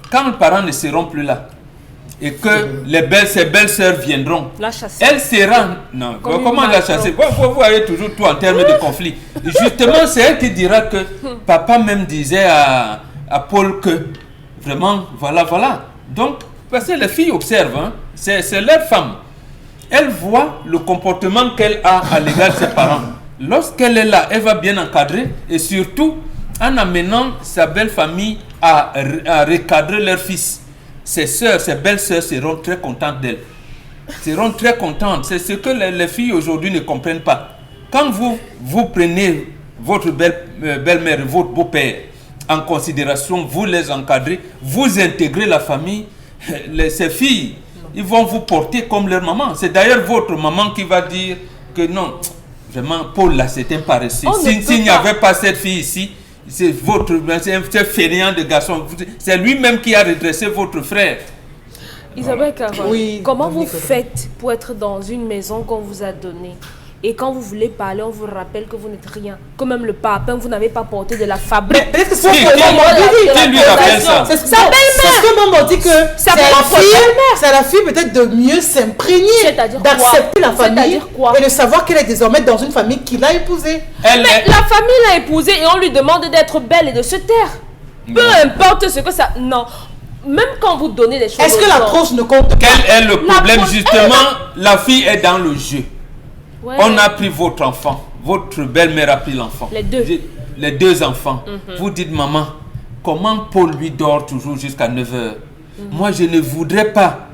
quand les parents ne seront plus là, et que ses belles-sœurs viendront, la chasser. Elle sera... Non, comment la chasser? Vous avez toujours tout en termes de conflit. Justement, c'est elle qui dira que papa même disait à Paul que vraiment, voilà. Donc, parce que les filles observent, hein, c'est leur femme. Elle voit le comportement qu'elle a à l'égard de ses parents. Lorsqu'elle est là, elle va bien encadrer et surtout en amenant sa belle famille à recadrer leur fils. Ses sœurs, ses belles-sœurs seront très contentes d'elle. Seront très contentes. C'est ce que les filles aujourd'hui ne comprennent pas. Quand vous prenez votre belle-mère et votre beau-père en considération, vous les encadrez, vous intégrez la famille, ces filles, ils vont vous porter comme leur maman. C'est d'ailleurs votre maman qui va dire que non, vraiment, Paul là, c'est un paresseux. S'il n'y avait pas cette fille ici, c'est un fainéant de garçon. C'est lui-même qui a redressé votre frère. Isabelle Carole, oui, comment vous faites pour être dans une maison qu'on vous a donnée et quand vous voulez parler, on vous rappelle que vous n'êtes rien, que même le papin, vous n'avez pas porté de la fabrique. Peut-être que c'est Qui lui rappelle ça? C'est sa belle-mère. C'est ce que maman dit que c'est la fille peut-être de mieux s'imprégner, d'accepter la famille et de savoir qu'elle est désormais dans une famille qu'il a épousée. Mais la famille l'a épousée et on lui demande d'être belle et de se taire. Peu importe ce que ça... Non. Même quand vous donnez des choses... Est-ce que l'approche ne compte pas? Quel est le problème? Justement, la fille est dans le jeu. Ouais. On a pris votre enfant. Votre belle-mère a pris l'enfant. Les deux enfants. Vous dites, maman, comment Paul lui dort toujours jusqu'à 9h? Moi, je ne voudrais pas.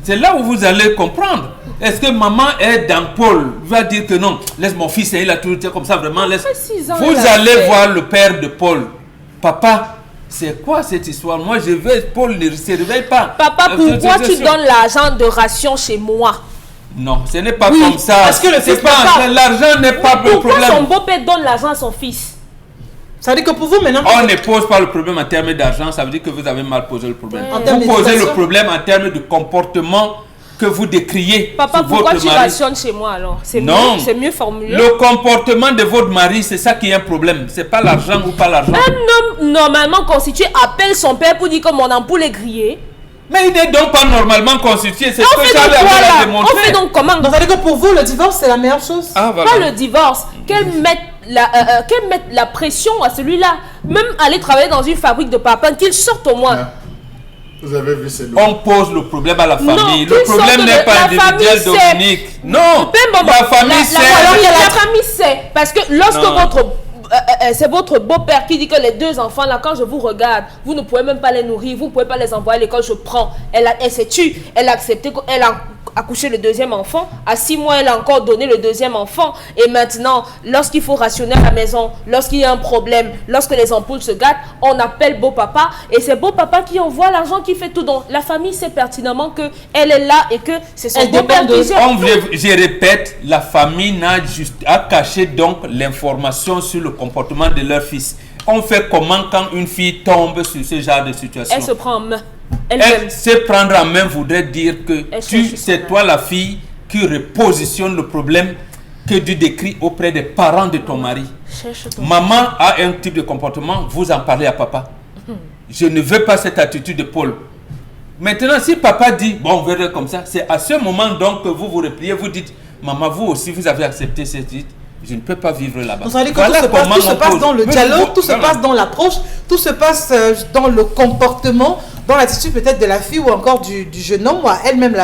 C'est là où vous allez comprendre. Est-ce que maman est dans Paul? Va dire que non, laisse mon fils, il a toujours été comme ça, vraiment. Vous allez voir le père de Paul. Papa, c'est quoi cette histoire? Moi, je veux, Paul ne se réveille pas. Papa, pourquoi tu donnes l'argent de ration chez moi? Non, ce n'est pas comme ça. Parce que l'argent n'est pas le problème. Pourquoi son beau-père donne l'argent à son fils? Ça veut dire que pour vous maintenant... On ne pose pas le problème en termes d'argent, ça veut dire que vous avez mal posé le problème. Vous posez le problème en termes de comportement que vous décriez. Papa, pourquoi tu rationnes chez moi alors? C'est mieux formulé. Le comportement de votre mari, c'est ça qui est un problème. C'est pas l'argent ou pas l'argent. Un homme normalement constitué appelle son père pour dire que mon ampoule est grillée. Mais il n'est donc pas normalement constitué. C'est ce que Charles a démontré. On fait donc comment? Donc ça veut dire que pour vous, le divorce, c'est la meilleure chose? Voilà. Pas le divorce. Qu'elle mette la pression à celui-là. Même aller travailler dans une fabrique de papins, qu'il sorte au moins. Vous avez vu, c'est on pose le problème à la famille. Non, le problème n'est pas individuel, Dominique. Non, la famille sait. La famille sait. Parce que lorsque c'est votre beau-père qui dit que les deux enfants là, quand je vous regarde, vous ne pouvez même pas les nourrir, vous ne pouvez pas les envoyer à l'école, je prends. Elle s'est tue, elle a accepté, elle a accouché le deuxième enfant. À 6 mois, elle a encore donné le deuxième enfant. Et maintenant, lorsqu'il faut rationner à la maison, lorsqu'il y a un problème, lorsque les ampoules se gâtent, on appelle beau-papa. Et c'est beau-papa qui envoie l'argent, qui fait tout. Donc la famille sait pertinemment qu'elle est là et que c'est son beau-père qui gère. Je répète, la famille n'a juste à cacher donc l'information sur le comportement de leur fils. On fait comment quand une fille tombe sur ce genre de situation? Elle se prend en main. Elle se prendre en main voudrait dire que c'est toi la fille qui repositionne le problème que tu décris auprès des parents de ton mari. Maman a un type de comportement, vous en parlez à papa. Je ne veux pas cette attitude de Paul. Maintenant, si papa dit, bon, on verra comme ça, c'est à ce moment donc que vous vous repliez, vous dites, maman, vous aussi, vous avez accepté cette idée. je ne peux pas vivre là-bas. Vous savez que tout se passe dans le dialogue, tout se passe dans l'approche, tout se passe dans le comportement, dans l'attitude peut-être de la fille ou encore du jeune homme, ou à elle-même,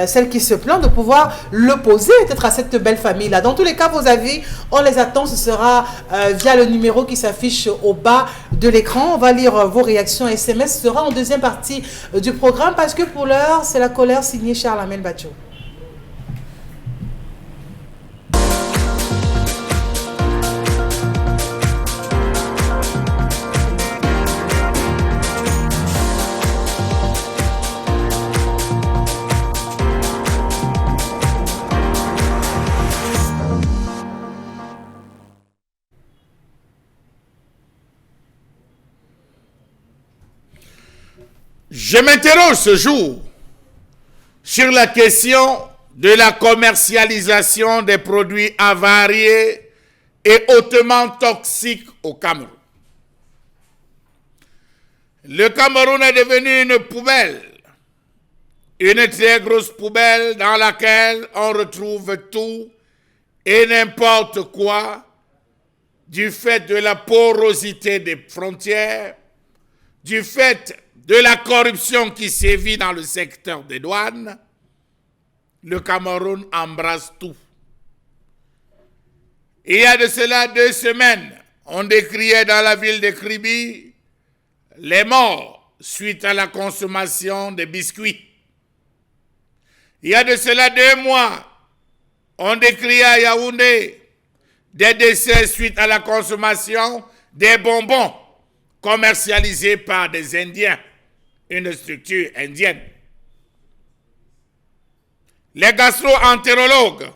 celle qui se plaint, de pouvoir le poser peut-être à cette belle famille-là. Dans tous les cas, vos avis, on les attend. Ce sera via le numéro qui s'affiche au bas de l'écran. On va lire vos réactions SMS. Ce sera en deuxième partie du programme parce que pour l'heure, c'est la colère signée Charles-Amel Batcho. Je m'interroge ce jour sur la question de la commercialisation des produits avariés et hautement toxiques au Cameroun. Le Cameroun est devenu une poubelle, une très grosse poubelle dans laquelle on retrouve tout et n'importe quoi du fait de la porosité des frontières, du fait de la corruption qui sévit dans le secteur des douanes. Le Cameroun embrasse tout. Il y a de cela 2 semaines, on décriait dans la ville de Kribi les morts suite à la consommation de biscuits. Il y a de cela 2 mois, on décriait à Yaoundé des décès suite à la consommation des bonbons commercialisés par des Indiens, une structure indienne. Les gastro-entérologues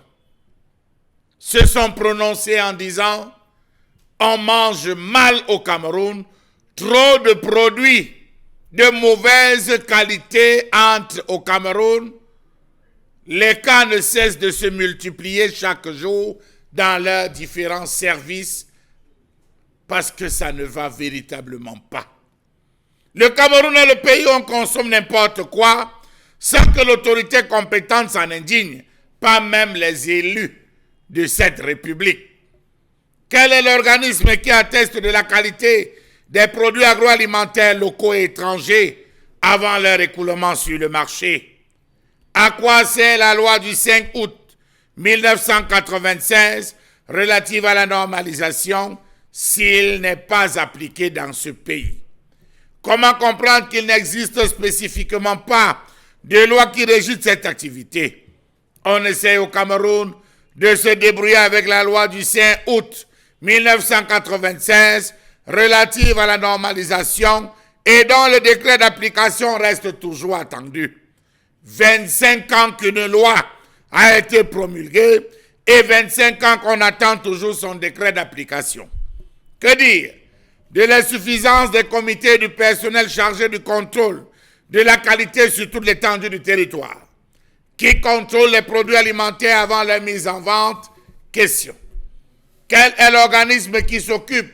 se sont prononcés en disant « On mange mal au Cameroun, trop de produits de mauvaise qualité entrent au Cameroun. Les cas ne cessent de se multiplier chaque jour dans leurs différents services parce que ça ne va véritablement pas. Le Cameroun est le pays où on consomme n'importe quoi sans que l'autorité compétente s'en indigne, pas même les élus de cette République. Quel est l'organisme qui atteste de la qualité des produits agroalimentaires locaux et étrangers avant leur écoulement sur le marché? À quoi sert la loi du 5 août 1996 relative à la normalisation s'il n'est pas appliqué dans ce pays? Comment comprendre qu'il n'existe spécifiquement pas de loi qui régisse cette activité? On essaie au Cameroun de se débrouiller avec la loi du 5 août 1996 relative à la normalisation et dont le décret d'application reste toujours attendu. 25 ans qu'une loi a été promulguée et 25 ans qu'on attend toujours son décret d'application. Que dire de l'insuffisance des comités du personnel chargé du contrôle de la qualité sur toute l'étendue du territoire? Qui contrôle les produits alimentaires avant leur mise en vente? Question. Quel est l'organisme qui s'occupe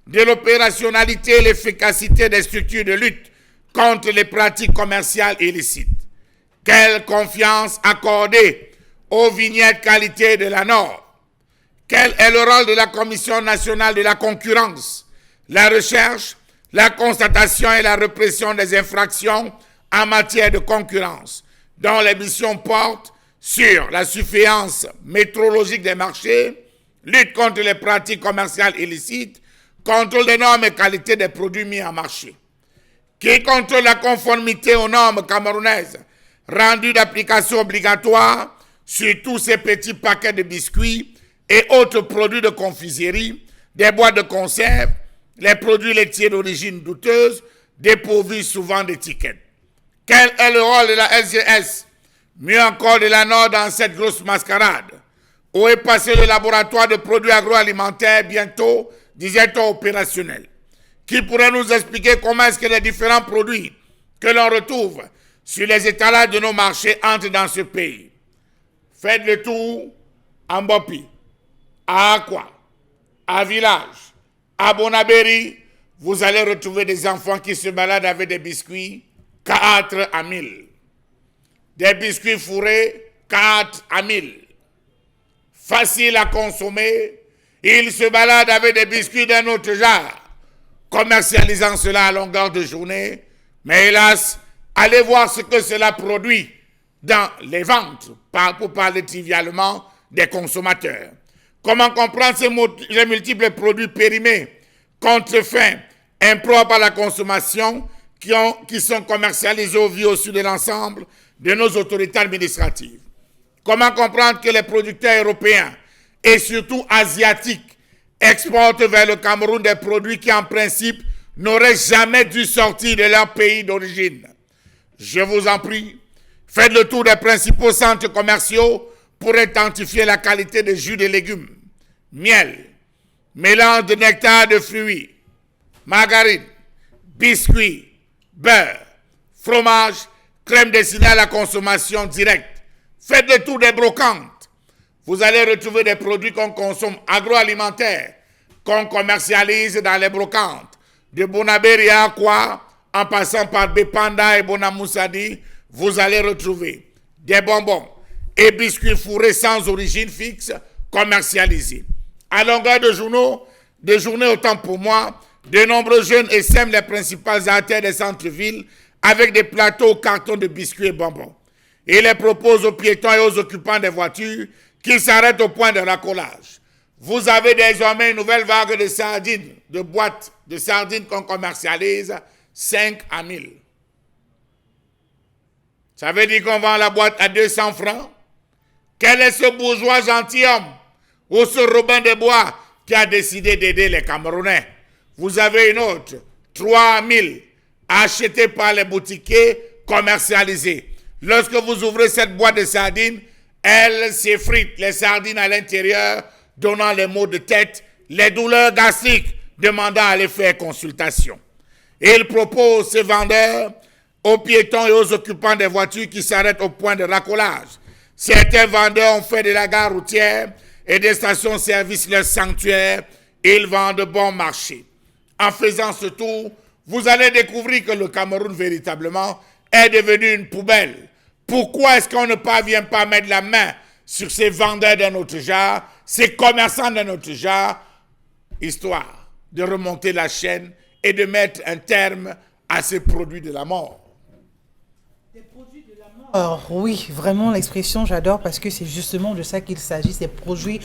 de l'opérationnalité et l'efficacité des structures de lutte contre les pratiques commerciales illicites? Quelle confiance accorder aux vignettes qualité de la Nord? Quel est le rôle de la Commission nationale de la concurrence, la recherche, la constatation et la répression des infractions en matière de concurrence, dont les missions portent sur la surveillance métrologique des marchés, lutte contre les pratiques commerciales illicites, contrôle des normes et qualité des produits mis en marché? Qui contrôle la conformité aux normes camerounaises rendues d'application obligatoire sur tous ces petits paquets de biscuits et autres produits de confiserie, des boîtes de conserve, les produits laitiers d'origine douteuse, dépourvus souvent d'étiquettes? Quel est le rôle de la SGS, mieux encore de la Nord dans cette grosse mascarade? Où est passé le laboratoire de produits agroalimentaires bientôt, disait-on, opérationnel? Qui pourrait nous expliquer comment est-ce que les différents produits que l'on retrouve sur les étalages de nos marchés entrent dans ce pays? Faites le tour à Mbopi, à Akwa, à Village, à Bonaberi, vous allez retrouver des enfants qui se baladent avec des biscuits 4 à 1000. Des biscuits fourrés 4 à 1000. facile à consommer. Ils se baladent avec des biscuits d'un autre genre, commercialisant cela à longueur de journée. Mais hélas, allez voir ce que cela produit dans les ventes, pour parler trivialement des consommateurs. Comment comprendre ces multiples produits périmés, contrefaits, impropres à la consommation, qui sont commercialisés au vu au su de l'ensemble de nos autorités administratives? Comment comprendre que les producteurs européens et surtout asiatiques exportent vers le Cameroun des produits qui en principe n'auraient jamais dû sortir de leur pays d'origine? Je vous en prie, faites le tour des principaux centres commerciaux pour identifier la qualité des jus de légumes, miel, mélange de nectar de fruits, margarine, biscuits, beurre, fromage, crème destinée à la consommation directe. Faites le tour des brocantes. Vous allez retrouver des produits qu'on consomme agroalimentaires, qu'on commercialise dans les brocantes. De Bonabéry à Akwa, en passant par Bepanda et Bonamoussadi, vous allez retrouver des bonbons et biscuits fourrés sans origine fixe commercialisés. À longueur de journée, autant pour moi, de nombreux jeunes essaiment les principales artères des centres-villes avec des plateaux au carton de biscuits et bonbons. Ils les proposent aux piétons et aux occupants des voitures qui s'arrêtent au point de racolage. Vous avez désormais une nouvelle vague de sardines, de boîtes de sardines qu'on commercialise 5 à 1000. Ça veut dire qu'on vend la boîte à 200 francs. Quel est ce bourgeois gentilhomme ou ce Robin des Bois qui a décidé d'aider les Camerounais? Vous avez une autre, 3000, achetée par les boutiquiers, commercialisée. Lorsque vous ouvrez cette boîte de sardines, elle s'effrite, les sardines à l'intérieur, donnant les maux de tête, les douleurs gastriques, demandant à aller faire consultation. Et il propose, ces vendeurs, aux piétons et aux occupants des voitures qui s'arrêtent au point de racolage. Certains vendeurs ont fait de la gare routière et des stations-service leur sanctuaire. Ils vendent bon marché. En faisant ce tour, vous allez découvrir que le Cameroun, véritablement, est devenu une poubelle. Pourquoi est-ce qu'on ne parvient pas à mettre la main sur ces vendeurs d'un autre genre, ces commerçants d'un autre genre, histoire de remonter la chaîne et de mettre un terme à ces produits de la mort? Des produits de la mort. Alors, oui, vraiment l'expression j'adore parce que c'est justement de ça qu'il s'agit, ces produits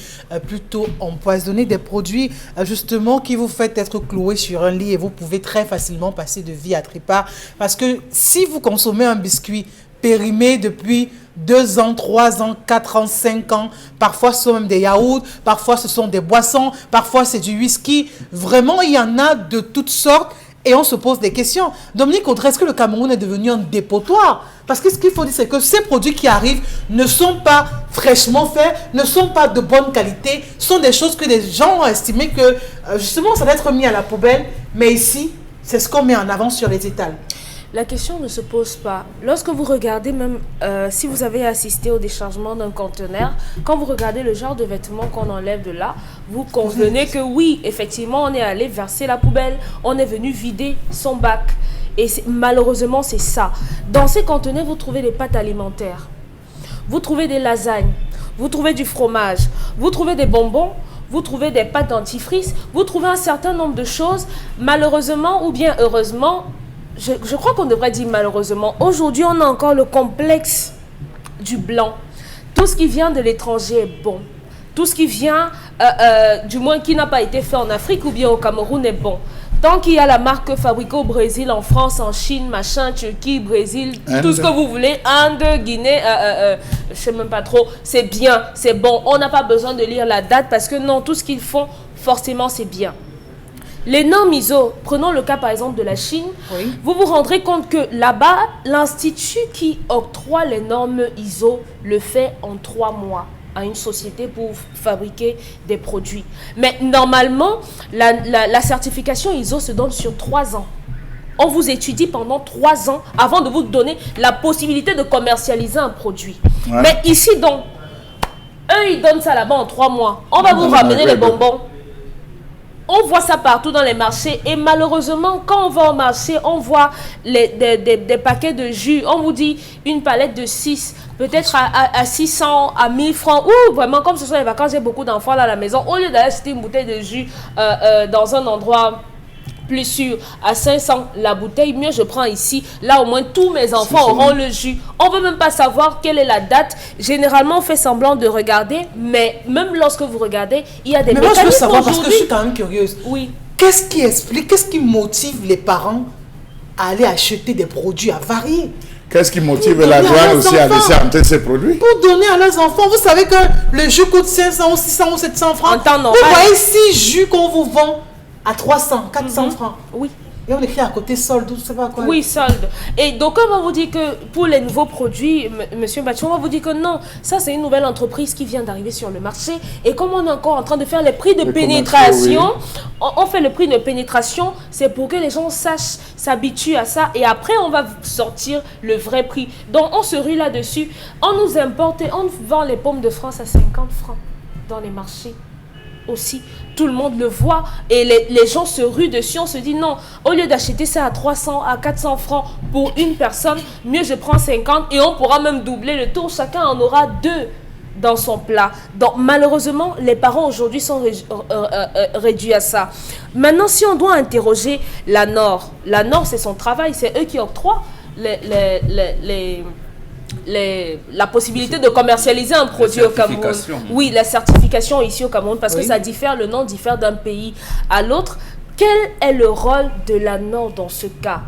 plutôt empoisonnés, des produits justement qui vous font être cloué sur un lit et vous pouvez très facilement passer de vie à trépas. Parce que si vous consommez un biscuit périmé depuis 2 ans, 3 ans, 4 ans, 5 ans, parfois ce sont même des yaourts, parfois ce sont des boissons, parfois c'est du whisky, vraiment il y en a de toutes sortes. Et on se pose des questions. Dominique Audrey, est-ce que le Cameroun est devenu un dépotoir? Parce que ce qu'il faut dire, c'est que ces produits qui arrivent ne sont pas fraîchement faits, ne sont pas de bonne qualité, sont des choses que les gens ont estimé que, justement, ça doit être mis à la poubelle. Mais ici, c'est ce qu'on met en avant sur les étals. La question ne se pose pas. Lorsque vous regardez même, si vous avez assisté au déchargement d'un conteneur, quand vous regardez le genre de vêtements qu'on enlève de là, vous convenez que oui, effectivement, on est allé verser la poubelle, on est venu vider son bac. Et malheureusement, c'est ça. Dans ces conteneurs, vous trouvez des pâtes alimentaires, vous trouvez des lasagnes, vous trouvez du fromage, vous trouvez des bonbons, vous trouvez des pâtes dentifrice, vous trouvez un certain nombre de choses. Malheureusement ou bien heureusement, je crois qu'on devrait dire malheureusement. Aujourd'hui, on a encore le complexe du blanc. Tout ce qui vient de l'étranger est bon. Tout ce qui vient, du moins qui n'a pas été fait en Afrique ou bien au Cameroun est bon. Tant qu'il y a la marque fabriquée au Brésil, en France, en Chine, machin, Turquie, Brésil, tout ce que vous voulez, Inde, Guinée, je ne sais même pas trop, c'est bien, c'est bon. On n'a pas besoin de lire la date parce que non, tout ce qu'ils font, forcément, c'est bien. Les normes ISO, prenons le cas par exemple de la Chine, oui. Vous vous rendrez compte que là-bas, l'institut qui octroie les normes ISO le fait en 3 mois à une société pour fabriquer des produits. Mais normalement, la certification ISO se donne sur 3 ans. On vous étudie pendant 3 ans avant de vous donner la possibilité de commercialiser un produit. Ouais. Mais ici donc, eux ils donnent ça là-bas en 3 mois. On va vous ramener les bonbons. On voit ça partout dans les marchés et malheureusement, quand on va au marché, on voit des paquets de jus. On vous dit une palette de 6, peut-être à 600, à 1000 francs. Ou vraiment, comme ce sont les vacances, j'ai beaucoup d'enfants là à la maison. Au lieu d'aller acheter une bouteille de jus dans un endroit plus sûr, à 500 la bouteille, mieux je prends ici. Là, au moins, tous mes enfants auront le jus. On ne veut même pas savoir quelle est la date. Généralement, on fait semblant de regarder, mais même lorsque vous regardez, il y a des mécanismes. Mais moi, je veux savoir, parce que je suis quand même curieuse. Oui. Qu'est-ce qui explique, qu'est-ce qui motive les parents à aller acheter des produits avariés? Qu'est-ce qui motive la douane aussi à laisser entrer ces produits? Pour donner à leurs enfants. Vous savez que le jus coûte 500 ou 600 ou 700 francs. En temps normal. Vous voyez 6 jus qu'on vous vend à 300, 400 francs. Oui. Et on écrit à côté solde, je ne sais pas quoi. Oui, solde. Et donc, on va vous dire que pour les nouveaux produits, monsieur Bachon, on va vous dire que non, ça c'est une nouvelle entreprise qui vient d'arriver sur le marché. Et comme on est encore en train de faire les prix de pénétration, on fait le prix de pénétration, c'est pour que les gens sachent, s'habituent à ça. Et après, on va sortir le vrai prix. Donc, on se rue là-dessus. On nous importe, on vend les pommes de France à 50 francs dans les marchés. Aussi, tout le monde le voit et les gens se ruent dessus. On se dit non, au lieu d'acheter ça à 300, à 400 francs pour une personne, mieux je prends 50 et on pourra même doubler le tour. Chacun en aura 2 dans son plat. Donc malheureusement, les parents aujourd'hui sont réduits à ça. Maintenant, si on doit interroger la Nord c'est son travail, c'est eux qui octroient la possibilité de commercialiser un produit au Cameroun. Oui, la certification ici au Cameroun, parce que ça diffère, le nom diffère d'un pays à l'autre. Quel est le rôle de la Nord dans ce cas?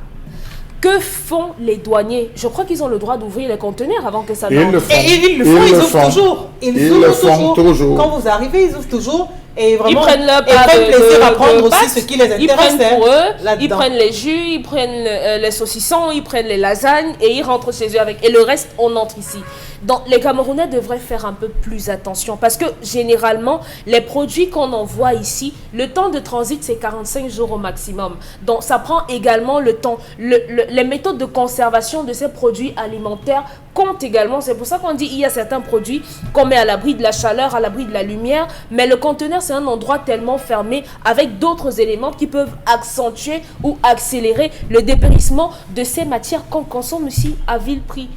Que font les douaniers? Je crois qu'ils ont le droit d'ouvrir les conteneurs avant que ça n'entre. Et ils le font, ils ouvrent toujours. Ils ouvrent toujours. Quand vous arrivez, ils ouvrent toujours. Et vraiment, ils prennent leur plaisir à prendre aussi ce qui les intéresse. Ils prennent pour eux, ils prennent les jus, ils prennent les saucissons, ils prennent les lasagnes et ils rentrent chez eux avec. Et le reste, on entre ici. Donc, les Camerounais devraient faire un peu plus attention parce que généralement, les produits qu'on envoie ici, le temps de transit, c'est 45 jours au maximum. Donc, ça prend également le temps. Les méthodes de conservation de ces produits alimentaires comptent également. C'est pour ça qu'on dit qu'il y a certains produits qu'on met à l'abri de la chaleur, à l'abri de la lumière, mais le conteneur, c'est un endroit tellement fermé avec d'autres éléments qui peuvent accentuer ou accélérer le dépérissement de ces matières qu'on consomme ici à vil prix.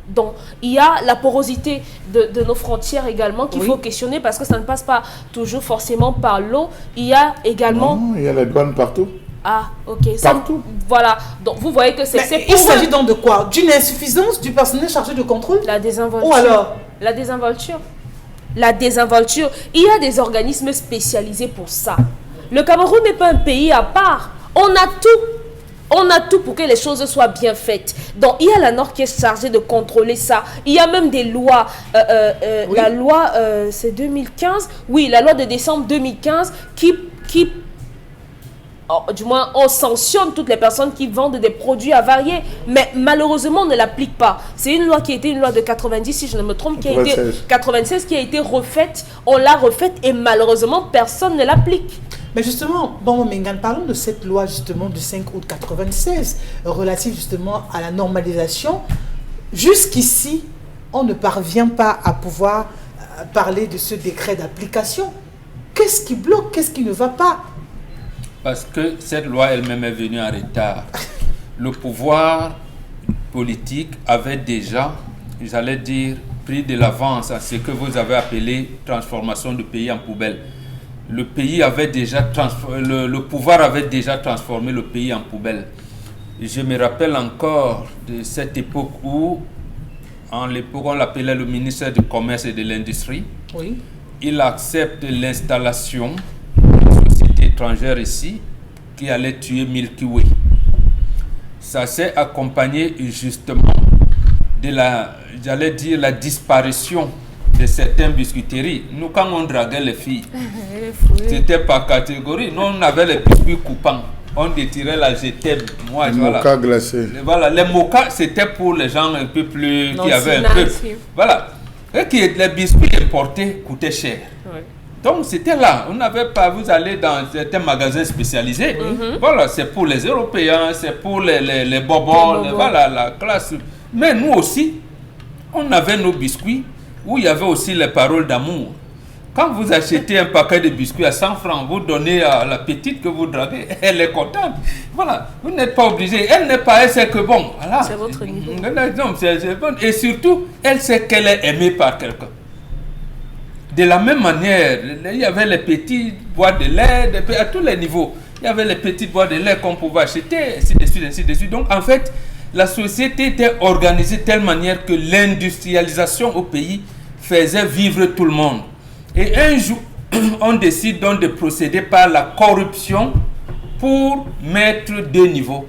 Donc, il y a la porosité de nos frontières également qu'il faut questionner parce que ça ne passe pas toujours forcément par l'eau. Il y a également... Non, il y a la douane partout. Ah, ok. Partout. Voilà. Donc, vous voyez que c'est... Il s'agit donc de quoi? D'une insuffisance du personnel chargé de contrôle? La désinvolture. Ou alors? La désinvolture. La désinvolture. Il y a des organismes spécialisés pour ça. Le Cameroun n'est pas un pays à part. On a tout. On a tout pour que les choses soient bien faites. Donc, il y a la Nord qui est chargée de contrôler ça. Il y a même des lois. La loi, c'est 2015. Oui, la loi de décembre 2015 qui du moins, on sanctionne toutes les personnes qui vendent des produits avariés. Mais malheureusement, on ne l'applique pas. C'est une loi qui a été une loi de 90, si je ne me trompe, qui a été 96, qui a été refaite. On l'a refaite et malheureusement, personne ne l'applique. Mais justement, bon, Mengane, parlons de cette loi justement du 5 août 96, relative justement à la normalisation. Jusqu'ici, on ne parvient pas à pouvoir parler de ce décret d'application. Qu'est-ce qui bloque? Qu'est-ce qui ne va pas? Parce que cette loi elle-même est venue en retard. Le pouvoir politique avait déjà, j'allais dire, pris de l'avance à ce que vous avez appelé transformation du pays en poubelle. Le pays avait déjà le pouvoir avait déjà transformé le pays en poubelle. Je me rappelle encore de cette époque où, en l'époque, on l'appelait le ministère du Commerce et de l'Industrie. Oui. Il accepte l'installation de sociétés étrangères ici qui allait tuer Milky Way. Ça s'est accompagné justement de j'allais dire, la disparition de certaines biscuiteries. Nous, quand on draguait les filles, c'était par catégorie. Nous, on avait les biscuits coupants. On détirait la jetée. Moi, les mocha glacés. Voilà, les mocha, c'était pour les gens un peu plus... Non, qui avaient un peu... Voilà. Et les biscuits importés coûtaient cher. Oui. Donc, c'était là. On n'avait pas... Vous allez dans certains magasins spécialisés. Voilà, c'est pour les Européens, c'est pour les bobos, voilà, la classe. Mais nous aussi, on avait nos biscuits où il y avait aussi les paroles d'amour. Quand vous achetez un paquet de biscuits à 100 francs, vous donnez à la petite que vous draguez, elle est contente. Voilà, vous n'êtes pas obligé. Elle n'est pas, elle sait que bon, voilà. C'est votre niveau. Non, c'est bon. Et surtout, elle sait qu'elle est aimée par quelqu'un. De la même manière, il y avait les petits boîtes de lait, à tous les niveaux. Il y avait les petites boîtes de lait qu'on pouvait acheter, ainsi de suite, ainsi de suite. Donc, en fait, la société était organisée de telle manière que l'industrialisation au pays faisait vivre tout le monde. Et un jour, on décide donc de procéder par la corruption pour mettre deux niveaux.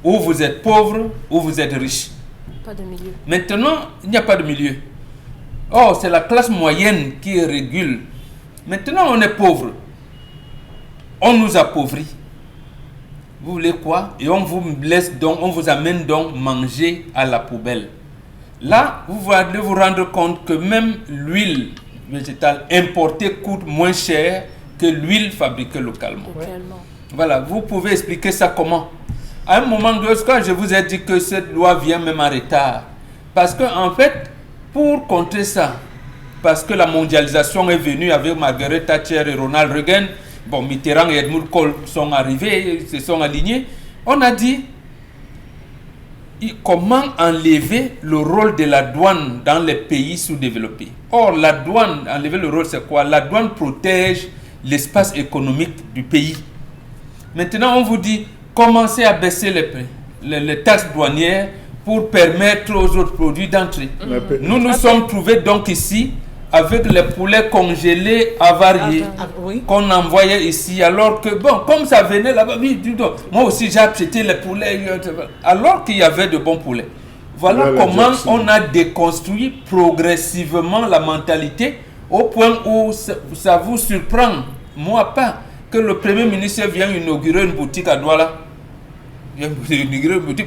Ou vous êtes pauvre, ou vous êtes riche. Pas de milieu. Maintenant, il n'y a pas de milieu. Oh, c'est la classe moyenne qui régule. Maintenant, on est pauvre. On nous appauvrit. Vous voulez quoi? Et on vous laisse donc, on vous amène donc manger à la poubelle. Là, vous allez vous rendre compte que même l'huile végétale importée coûte moins cher que l'huile fabriquée localement. Voilà, vous pouvez expliquer ça comment? À un moment donné, je vous ai dit que cette loi vient même en retard. Parce qu'en fait, pour contrer ça, parce que la mondialisation est venue avec Margaret Thatcher et Ronald Reagan, bon, Mitterrand et Helmut Kohl sont arrivés, se sont alignés, on a dit comment enlever le rôle de la douane dans les pays sous-développés. Or, la douane, enlever le rôle, c'est quoi? La douane protège l'espace économique du pays. Maintenant, on vous dit, commencez à baisser les taxes douanières pour permettre aux autres produits d'entrer. Nous nous sommes trouvés donc ici avec les poulets congelés avariés qu'on envoyait ici, alors que, bon, comme ça venait là-bas, moi aussi j'ai acheté les poulets, alors qu'il y avait de bons poulets. Voilà comment on a déconstruit progressivement la mentalité, au point où ça vous surprend, moi pas, que le Premier ministre vienne inaugurer une boutique à Douala.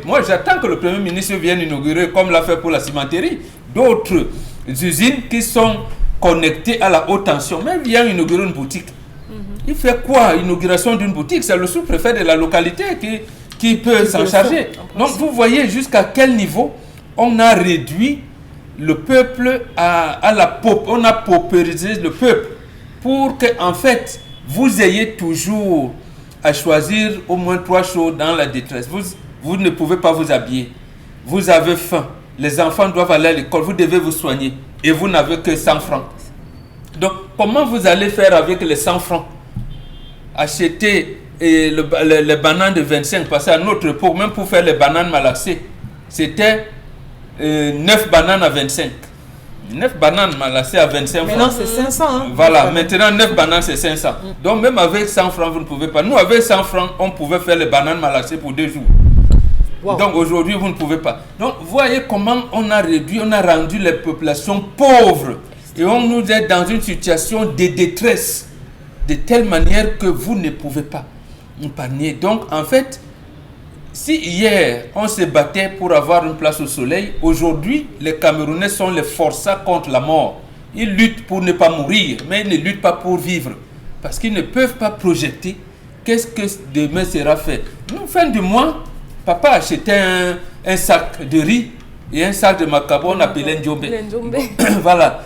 Moi j'attends que le Premier ministre vienne inaugurer, comme l'a fait pour la cimenterie, d'autres usines qui sont connectées à la haute tension. Mais il vient inaugurer une boutique. Il fait quoi, inauguration d'une boutique? C'est le sous-préfet de la localité qui peut s'en charger. Donc vous voyez jusqu'à quel niveau on a réduit le peuple on a paupérisé le peuple pour que, en fait, vous ayez toujours à choisir au moins 3 choses dans la détresse. Vous ne pouvez pas vous habiller. Vous avez faim. Les enfants doivent aller à l'école. Vous devez vous soigner. Et vous n'avez que 100 francs. Donc, comment vous allez faire avec les 100 francs? Acheter les bananes de 25, parce qu'à notre époque, même pour faire les bananes malaxées, c'était 9 bananes à 25. 9 bananes malaxées à 25 francs. Maintenant, c'est 500. Hein? Voilà, maintenant 9 bananes, c'est 500. Donc, même avec 100 francs, vous ne pouvez pas. Nous, avec 100 francs, on pouvait faire les bananes malaxées pour 2 jours. Wow. Donc, aujourd'hui, vous ne pouvez pas. Donc, vous voyez comment on a réduit, on a rendu les populations pauvres. Et on nous est dans une situation de détresse, de telle manière que vous ne pouvez pas épargner. Donc, en fait, si hier, on se battait pour avoir une place au soleil, aujourd'hui, les Camerounais sont les forçats contre la mort. Ils luttent pour ne pas mourir, mais ils ne luttent pas pour vivre. Parce qu'ils ne peuvent pas projeter qu'est-ce que demain sera fait. Nous, fin du mois, papa achetait un sac de riz et un sac de macabo, on appelait Ndjombe. Voilà.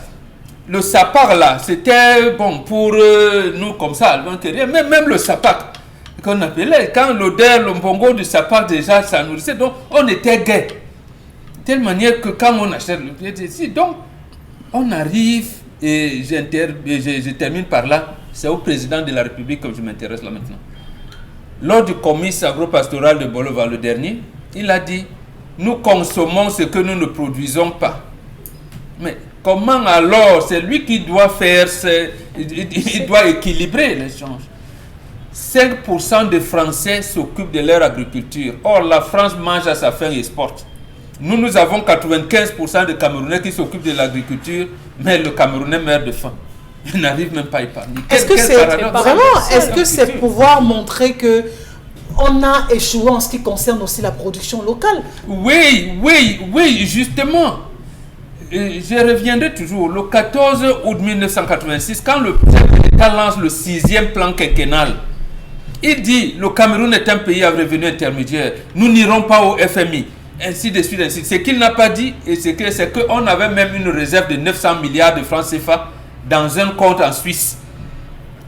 Le sapak là, c'était bon pour nous comme ça. Donc, même le sapak qu'on appelait, quand l'odeur, le bongo du sapak déjà, ça nourrissait. Donc, on était gai. De telle manière que quand on achète le pied ici, donc, on arrive, et je termine par là, c'est au président de la République que je m'intéresse là maintenant. Lors du comice agro-pastoral de Bolovan le dernier, il a dit, nous consommons ce que nous ne produisons pas. Mais comment alors, c'est lui qui doit faire, il doit équilibrer l'échange. 5% des Français s'occupent de leur agriculture. Or, la France mange à sa faim et exporte. Nous avons 95% de Camerounais qui s'occupent de l'agriculture, mais le Camerounais meurt de faim. Il n'arrive même pas à y parler. Est-ce que c'est vraiment, est-ce que c'est pouvoir montrer que on a échoué en ce qui concerne aussi la production locale? Oui, justement. Je reviendrai toujours. Le 14 août 1986, quand le président de l'État lance le 6e plan quinquennal, il dit le Cameroun est un pays à revenu intermédiaire. Nous n'irons pas au FMI. Ainsi de suite, ainsi. Ce qu'il n'a pas dit, et c'est qu'on avait même une réserve de 900 milliards de francs CFA dans un compte en Suisse,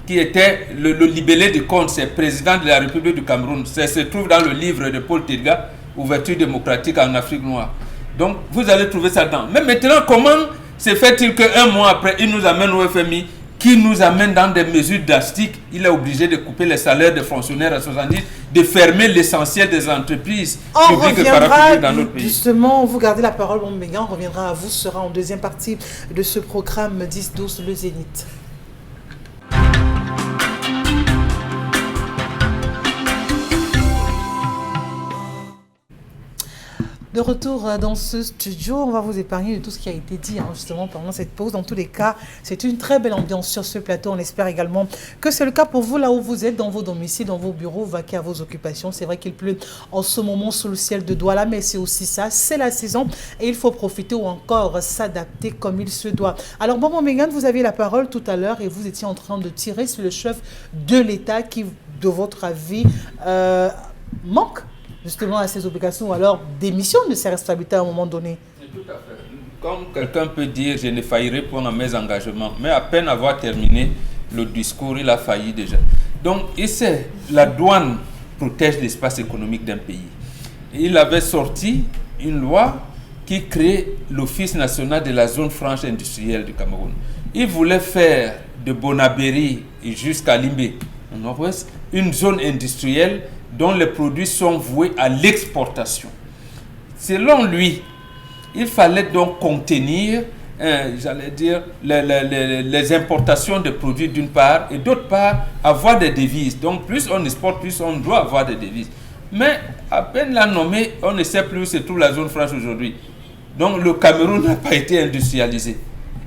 qui était le libellé du compte, c'est président de la République du Cameroun. Ça se trouve dans le livre de Paul Tedga, Ouverture démocratique en Afrique noire. Donc, vous allez trouver ça dedans. Mais maintenant, comment se fait-il qu'un mois après, il nous amène au FMI, qui nous amène dans des mesures drastiques? Il est obligé de couper les salaires des fonctionnaires à 70, de fermer l'essentiel des entreprises publiques et parapubliques dans notre pays. Justement, vous gardez la parole, mon Mégan, on reviendra à vous, ce sera en deuxième partie de ce programme 10-12, le Zénith. De retour dans ce studio, on va vous épargner de tout ce qui a été dit justement pendant cette pause. Dans tous les cas, c'est une très belle ambiance sur ce plateau. On espère également que c'est le cas pour vous là où vous êtes, dans vos domiciles, dans vos bureaux, vaquer à vos occupations. C'est vrai qu'il pleut en ce moment sous le ciel de Douala, mais c'est aussi ça, c'est la saison et il faut profiter ou encore s'adapter comme il se doit. Alors Maman Mégane, vous aviez la parole tout à l'heure et vous étiez en train de tirer sur le chef de l'État qui, de votre avis, manque justement à ses obligations ou alors démission de ses responsabilités à un moment donné. Tout à fait. Comme quelqu'un peut dire, je ne faillirai pas à mes engagements, mais à peine avoir terminé le discours, il a failli déjà. Donc, la douane protège l'espace économique d'un pays. Il avait sorti une loi qui crée l'Office national de la zone franche industrielle du Cameroun. Il voulait faire de Bonabéry jusqu'à Limbé, au nord-ouest, une zone industrielle dont les produits sont voués à l'exportation. Selon lui, il fallait donc contenir, les importations de produits d'une part, et d'autre part, avoir des devises. Donc plus on exporte, plus on doit avoir des devises. Mais à peine l'a nommé, on ne sait plus où se trouve la zone franche aujourd'hui. Donc le Cameroun n'a pas été industrialisé.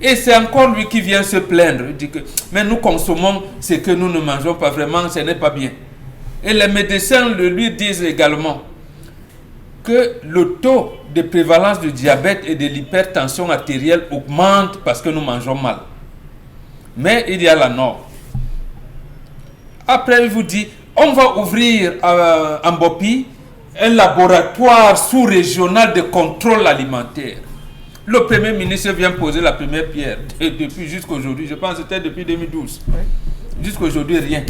Et c'est encore lui qui vient se plaindre. Il dit que mais nous consommons ce que nous ne mangeons pas vraiment, ce n'est pas bien. Et les médecins lui disent également que le taux de prévalence du diabète et de l'hypertension artérielle augmente parce que nous mangeons mal. Mais il y a la norme. Après, il vous dit, on va ouvrir en Bopi un laboratoire sous-régional de contrôle alimentaire. Le Premier ministre vient poser la première pierre depuis jusqu'à aujourd'hui. Je pense que c'était depuis 2012. Oui. Jusqu'à aujourd'hui, rien.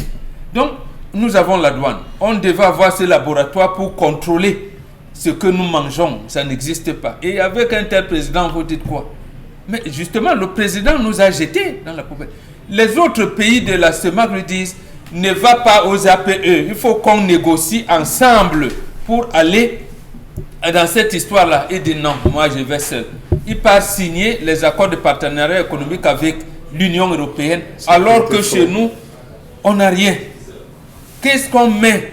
Donc, nous avons la douane. On devait avoir ce laboratoire pour contrôler ce que nous mangeons. Ça n'existe pas. Et avec un tel président, vous dites quoi? Mais justement, le président nous a jetés dans la poubelle. Les autres pays de la CEMAC lui disent, ne va pas aux APE. Il faut qu'on négocie ensemble pour aller dans cette histoire-là. Il dit non, moi je vais seul. Il part signer les accords de partenariat économique avec l'Union européenne, alors que chez nous, on n'a rien. Qu'est-ce qu'on met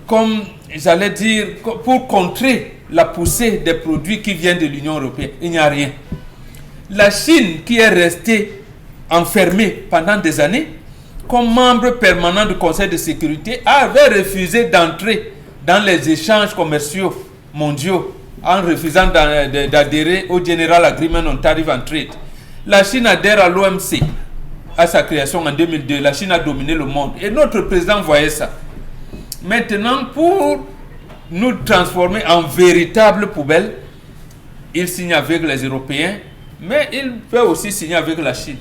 comme, j'allais dire, pour contrer la poussée des produits qui viennent de l'Union européenne? Il n'y a rien. La Chine, qui est restée enfermée pendant des années, comme membre permanent du Conseil de sécurité, avait refusé d'entrer dans les échanges commerciaux mondiaux en refusant d'adhérer au General Agreement on Tariff and Trade. La Chine adhère à l'OMC. À sa création en 2002, la Chine a dominé le monde. Et notre président voyait ça. Maintenant, pour nous transformer en véritable poubelle, il signe avec les Européens, mais il peut aussi signer avec la Chine.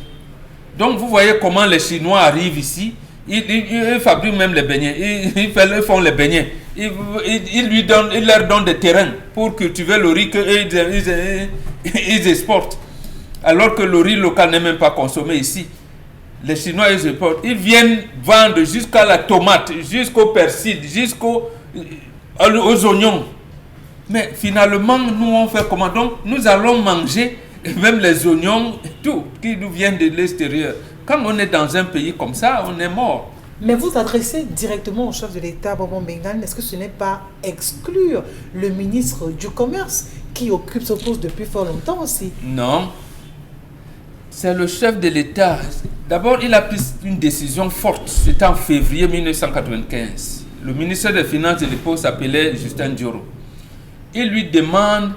Donc, vous voyez comment les Chinois arrivent ici. Ils fabriquent même les beignets. Ils font les beignets. Ils leur donnent des terrains pour cultiver le riz qu'ils exportent. Alors que le riz local n'est même pas consommé ici. Les Chinois, ils viennent vendre jusqu'à la tomate, jusqu'au persil, jusqu'aux oignons. Mais finalement, nous, on fait comment? Donc, nous allons manger même les oignons, tout, qui nous viennent de l'extérieur. Quand on est dans un pays comme ça, on est mort. Mais vous adressez directement au chef de l'État, Bobo Mégane, est-ce que ce n'est pas exclure le ministre du Commerce qui occupe ce poste depuis fort longtemps aussi? Non. C'est le chef de l'État. D'abord, il a pris une décision forte. C'était en février 1995. Le ministre des Finances de l'époque s'appelait Justin Dioro. Il lui demande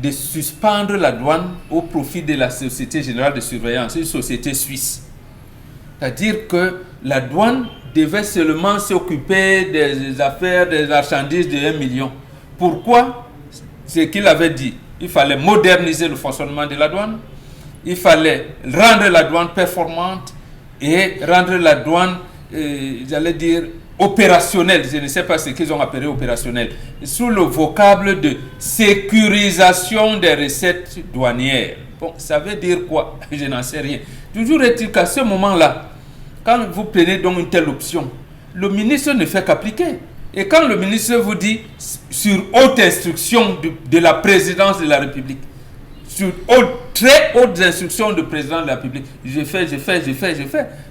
de suspendre la douane au profit de la Société Générale de Surveillance, une société suisse. C'est-à-dire que la douane devait seulement s'occuper des affaires, des marchandises de 1 million. Pourquoi? C'est qu'il avait dit. Il fallait moderniser le fonctionnement de la douane. Il fallait rendre la douane performante et rendre la douane, j'allais dire, opérationnelle. Je ne sais pas ce qu'ils ont appelé opérationnel. Sous le vocable de sécurisation des recettes douanières. Bon, ça veut dire quoi? Je n'en sais rien. Toujours est-il qu'à ce moment-là, quand vous prenez donc une telle option, le ministre ne fait qu'appliquer. Et quand le ministre vous dit, sur haute instruction de la présidence de la République, sur très hautes instructions du président de la République, je fais,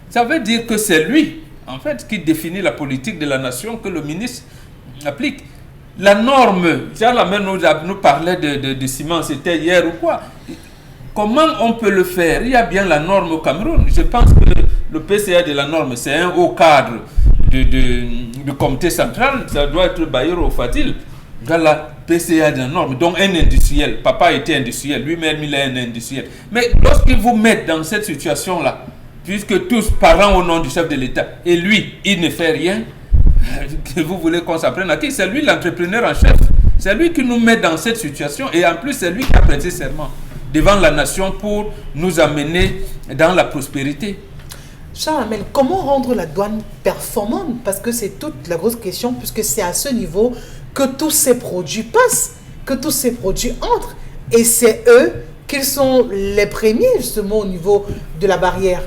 ça veut dire que c'est lui, en fait, qui définit la politique de la nation que le ministre applique. La norme, Jean-Lamène nous parlait de ciment, c'était hier ou quoi. Comment on peut le faire? Il y a bien la norme au Cameroun. Je pense que le PCA de la norme, c'est un haut cadre du comité central. Ça doit être Bayero Fatil. Dans la PCA de la norme, donc un industriel. Papa était industriel, lui-même il est un industriel. Mais lorsqu'ils vous mettent dans cette situation-là, puisque tous parlent au nom du chef de l'État, et lui, il ne fait rien, que vous voulez qu'on s'apprenne à qui? C'est lui l'entrepreneur en chef. C'est lui qui nous met dans cette situation, et en plus c'est lui qui a prêté serment devant la nation pour nous amener dans la prospérité. Charles Hamel, comment rendre la douane performante? Parce que c'est toute la grosse question, puisque c'est à ce niveau que tous ces produits passent, que tous ces produits entrent. Et c'est eux qui sont les premiers, justement, au niveau de la barrière.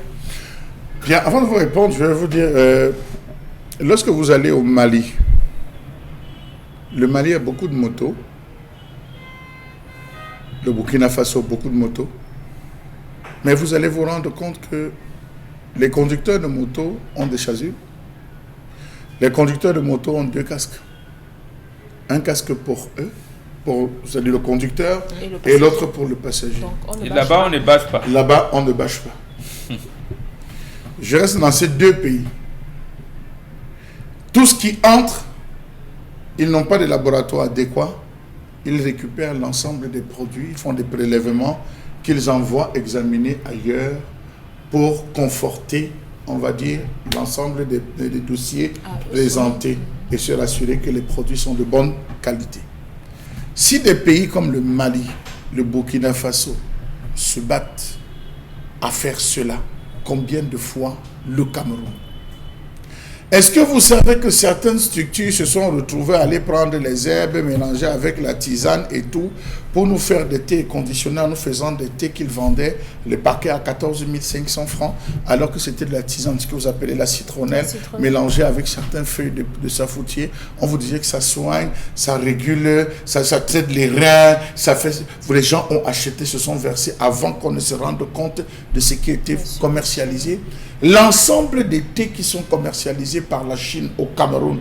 Bien, avant de vous répondre, je vais vous dire, lorsque vous allez au Mali, le Mali a beaucoup de motos, le Burkina Faso, beaucoup de motos, mais vous allez vous rendre compte que les conducteurs de motos ont des chasubles, les conducteurs de motos ont 2 casques. Un casque pour eux, c'est-à-dire le conducteur, et l'autre pour le passager. Et là-bas, on ne bâche pas. Là-bas, on ne bâche pas. Je reste dans ces 2 pays. Tout ce qui entre, ils n'ont pas de laboratoire adéquat. Ils récupèrent l'ensemble des produits, ils font des prélèvements qu'ils envoient examiner ailleurs pour conforter, on va dire, l'ensemble des dossiers présentés et se rassurer que les produits sont de bonne qualité. Si des pays comme le Mali, le Burkina Faso se battent à faire cela, combien de fois le Cameroun? Est-ce que vous savez que certaines structures se sont retrouvées à aller prendre les herbes mélangées avec la tisane et tout pour nous faire des thés conditionnés en nous faisant des thés qu'ils vendaient le paquet à 14 500 francs alors que c'était de la tisane, ce que vous appelez la citronnelle, mélangée avec certaines feuilles de safoutier. On vous disait que ça soigne, ça régule, ça traite les reins, ça fait... Les gens ont acheté, se sont versés avant qu'on ne se rende compte de ce qui était commercialisé. L'ensemble des thés qui sont commercialisés par la Chine au Cameroun,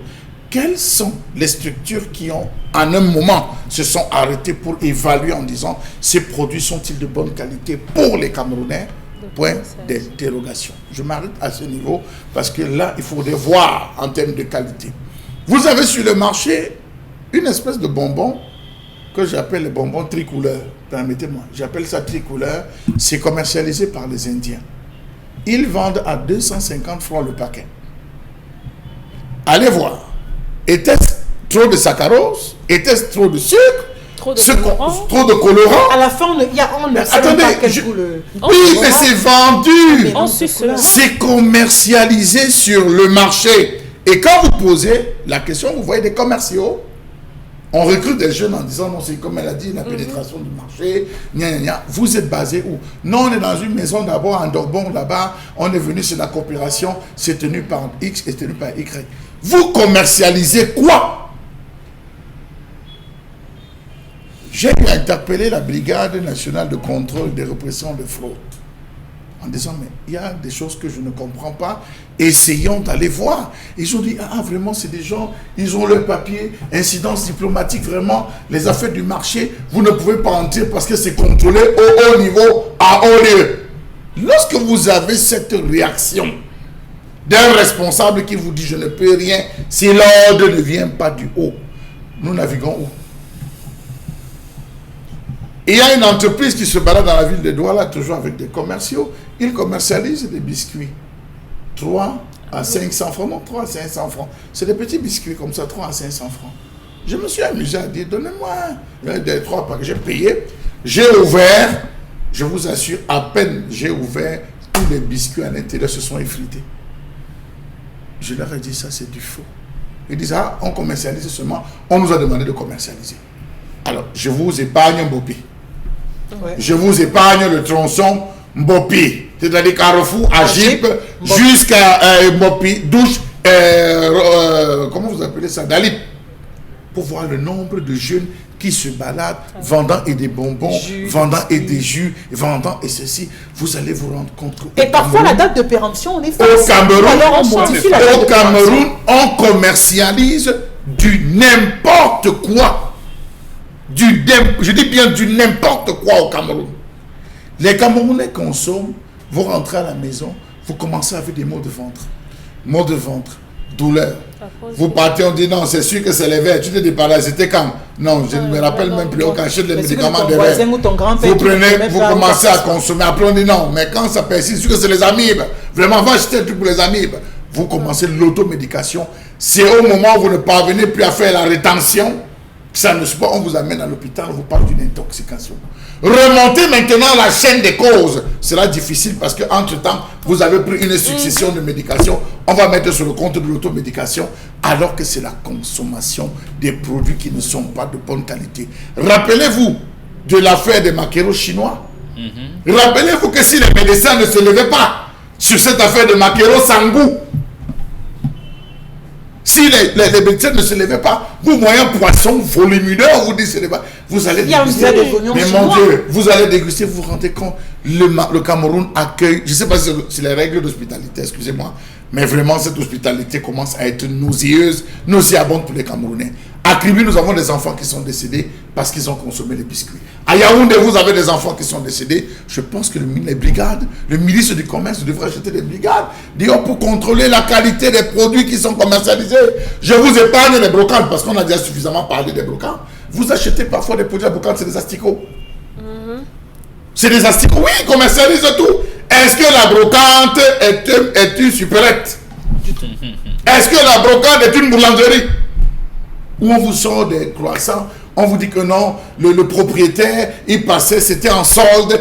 quelles sont les structures qui ont, en un moment, se sont arrêtées pour évaluer en disant ces produits sont-ils de bonne qualité pour les Camerounais? Point d'interrogation. Je m'arrête à ce niveau parce que là, il faudrait voir en termes de qualité. Vous avez sur le marché une espèce de bonbon que j'appelle le bonbon tricouleur. Permettez-moi, j'appelle ça tricouleur. C'est commercialisé par les Indiens. Ils vendent à 250 francs le paquet. Allez voir. Était-ce trop de saccharose? Était-ce trop de sucre? Trop de colorant? À la fin, on ne sait pas quel goût le... Oui, mais c'est vendu. C'est commercialisé sur le marché. Et quand vous posez la question, vous voyez des commerciaux. On recrute des jeunes en disant, non, c'est comme elle a dit, la pénétration du marché, gna, gna, gna. Vous êtes basé où? Non, on est dans une maison d'abord, en Dorbon, là-bas, on est venu sur la coopération, c'est tenu par X et tenu par Y. Vous commercialisez quoi? J'ai interpellé la Brigade nationale de contrôle des répressions de fraude en disant, mais il y a des choses que je ne comprends pas, essayons d'aller voir. Ils ont dit, ah vraiment, c'est des gens, ils ont leur papier, incidence diplomatique, vraiment, les affaires du marché, vous ne pouvez pas entrer parce que c'est contrôlé au haut niveau, à haut lieu. Lorsque vous avez cette réaction d'un responsable qui vous dit, je ne peux rien, si l'ordre ne vient pas du haut, nous naviguons où? Il y a une entreprise qui se balade dans la ville de Douala, toujours avec des commerciaux. Ils commercialisent des biscuits. 3 à 500 francs. Non, 3 à 500 francs. C'est des petits biscuits comme ça, 3 à 500 francs. Je me suis amusé à dire, donnez-moi des 3 paquets. J'ai payé. J'ai ouvert. je vous assure, à peine j'ai ouvert, tous les biscuits à l'intérieur se sont effrités. Je leur ai dit, ça c'est du faux. Ils disent, ah, on commercialise seulement, on nous a demandé de commercialiser. Alors, je vous épargne Mbopi. Ouais. Je vous épargne le tronçon Mbopi, c'est-à-dire Carrefour, Agip, jusqu'à Mbopi, douche, comment vous appelez ça, Dalip, pour voir le nombre de jeunes qui se baladent, vendant et des bonbons, vendant et des jus, vendant et ceci. Vous allez vous rendre compte que... Et parfois, la date de péremption, on est au Cameroun, on commercialise du n'importe quoi. Je dis bien du n'importe quoi au Cameroun. Les Camerounais consomment, vous rentrez à la maison, vous commencez avec des maux de ventre. Maux de ventre, douleur. Vous partez, on dit non, c'est sûr que c'est les verres. Tu te dis par là, c'était quand? Non, je ne me rappelle même plus. On achète les médicaments des verres. Vous prenez, vous commencez à consommer. Après, on dit non, mais quand ça persiste, c'est sûr que c'est les amibes. Vraiment, va acheter un truc pour les amibes. Vous commencez l'automédication. C'est au moment où vous ne parvenez plus à faire la rétention, ça ne se passe, on vous amène à l'hôpital, on vous parle d'une intoxication. Remontez maintenant la chaîne des causes. Sera difficile parce qu'entre-temps, vous avez pris une succession de médications. On va mettre sur le compte de l'automédication alors que c'est la consommation des produits qui ne sont pas de bonne qualité. Rappelez-vous de l'affaire des maquereaux chinois. Rappelez-vous que si les médecins ne se levaient pas sur cette affaire de maquereaux sans goût, si les médecins ne se levaient pas, vous voyez un poisson volumineux, vous allez déguster. Mais mon Dieu, vous allez déguster, vous vous rendez compte, le Cameroun accueille, je ne sais pas si c'est les règles d'hospitalité, excusez-moi, mais vraiment cette hospitalité commence à être nauséeuse, nauséabonde pour les Camerounais. À Kribi, nous avons des enfants qui sont décédés parce qu'ils ont consommé les biscuits. À Yaoundé, vous avez des enfants qui sont décédés. Je pense que les brigades, le ministre du Commerce devrait acheter des brigades pour contrôler la qualité des produits qui sont commercialisés. Je vous épargne les brocantes parce qu'on a déjà suffisamment parlé des brocantes. Vous achetez parfois des produits à brocantes, c'est des asticots. C'est des asticots, oui, ils commercialisent tout. Est-ce que la brocante est une supérette? Est-ce que la brocante est une boulangerie? Où on vous sort des croissants, on vous dit que non, le propriétaire, il passait, c'était en solde,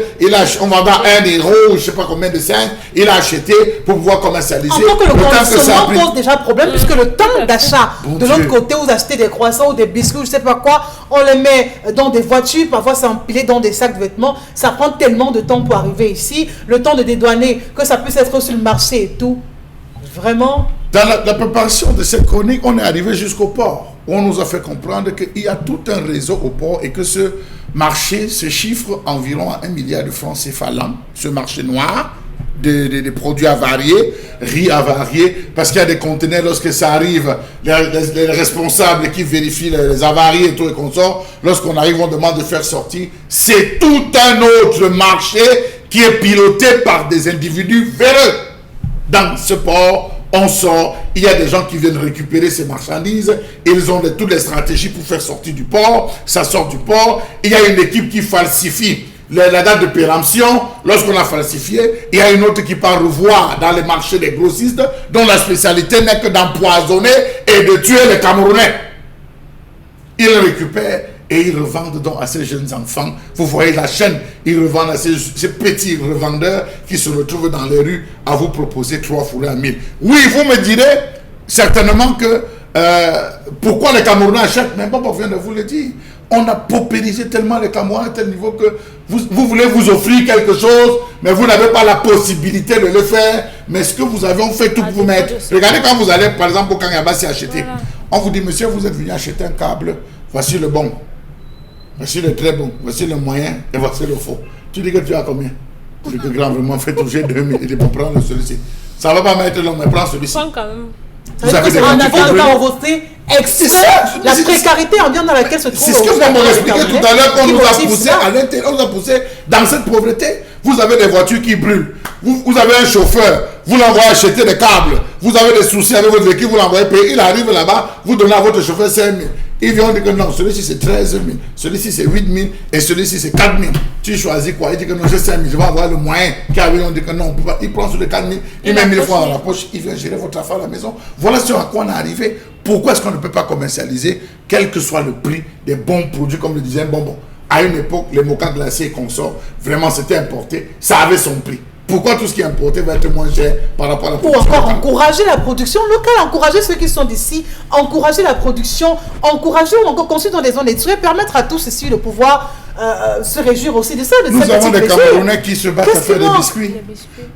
on vendait 1 euro, je ne sais pas combien de cents, il a acheté pour pouvoir commercialiser. En tant que le consommant pose déjà problème, puisque le temps d'achat, de l'autre côté, vous achetez des croissants ou des biscuits, je ne sais pas quoi, on les met dans des voitures, parfois c'est empilé dans des sacs de vêtements, ça prend tellement de temps pour arriver ici, le temps de dédouaner, que ça puisse être sur le marché et tout. Vraiment. Dans la préparation de cette chronique, on est arrivé jusqu'au port. On nous a fait comprendre qu'il y a tout un réseau au port et que ce marché se chiffre environ à 1 milliard de francs CFA l'an, ce marché noir des produits avariés, riz avariés, parce qu'il y a des conteneurs, lorsque ça arrive, les responsables qui vérifient les avariés et tout et consorts, lorsqu'on arrive, on demande de faire sortir. C'est tout un autre marché qui est piloté par des individus véreux. Dans ce port, on sort, il y a des gens qui viennent récupérer ces marchandises, ils ont toutes les stratégies pour faire sortir du port, ça sort du port, il y a une équipe qui falsifie la date de péremption, lorsqu'on a falsifié, il y a une autre qui part revoir dans les marchés des grossistes, dont la spécialité n'est que d'empoisonner et de tuer les Camerounais. Ils récupèrent et ils revendent donc à ces jeunes enfants. Vous voyez la chaîne, ils revendent à ces petits revendeurs qui se retrouvent dans les rues à vous proposer 3 fourrés à 1000. Oui, vous me direz certainement que pourquoi les Camerounais achètent, mais bon, on vient de vous le dire. On a paupérisé tellement les Camerounais à tel niveau que vous voulez vous offrir quelque chose, mais vous n'avez pas la possibilité de le faire. Mais ce que vous avez, on fait tout pour vous mettre. Regardez quand vous allez, par exemple, au Kanyabasi acheter. On vous dit, monsieur, vous êtes venu acheter un câble, voici le bon. Voici le très bon, voici le moyen et voici le faux. Tu dis que tu as combien? Tu dis que grand, vraiment, fais toucher 2000 et bon, prends celui-ci. Ça ne va pas mettre long, mais prends celui-ci. Prends quand même. Vous avez des la précarité ambiante dans laquelle se trouve. C'est ce que vous m'avez expliqué tout à l'heure, qu'on nous a poussé à l'intérieur, on nous a poussé dans cette pauvreté. Vous avez des voitures qui brûlent. Vous avez un chauffeur, vous l'envoyez acheter des câbles. Vous avez des soucis avec votre véhicule, vous l'envoyez payer. Il arrive là-bas, vous donnez à votre chauffeur 5 000. Il vient dire que non, celui-ci c'est 13 000, celui-ci c'est 8 000 et celui-ci c'est 4 000. Tu choisis quoi? Il dit que non, j'ai 5 000, je vais avoir le moyen. On dit que non, on peut pas. Il prend sur les 4 000, il met 1000 francs dans la poche, il vient gérer votre affaire à la maison. Voilà sur à quoi on est arrivé. Pourquoi est-ce qu'on ne peut pas commercialiser, quel que soit le prix des bons produits, comme le disait un bonbon? à une époque, les mokas glacés et consorts, vraiment c'était importé, ça avait son prix. Pourquoi tout ce qui est importé va être moins cher par rapport à la production Ou encore locale? encourager la production locale, encourager ceux qui sont d'ici, encourager la production, encourager ou encore construire dans des zones industrielles, permettre à tous ceux-ci de pouvoir se réjouir aussi de ça. Nous avons des Camerounais qui se battent à faire des biscuits.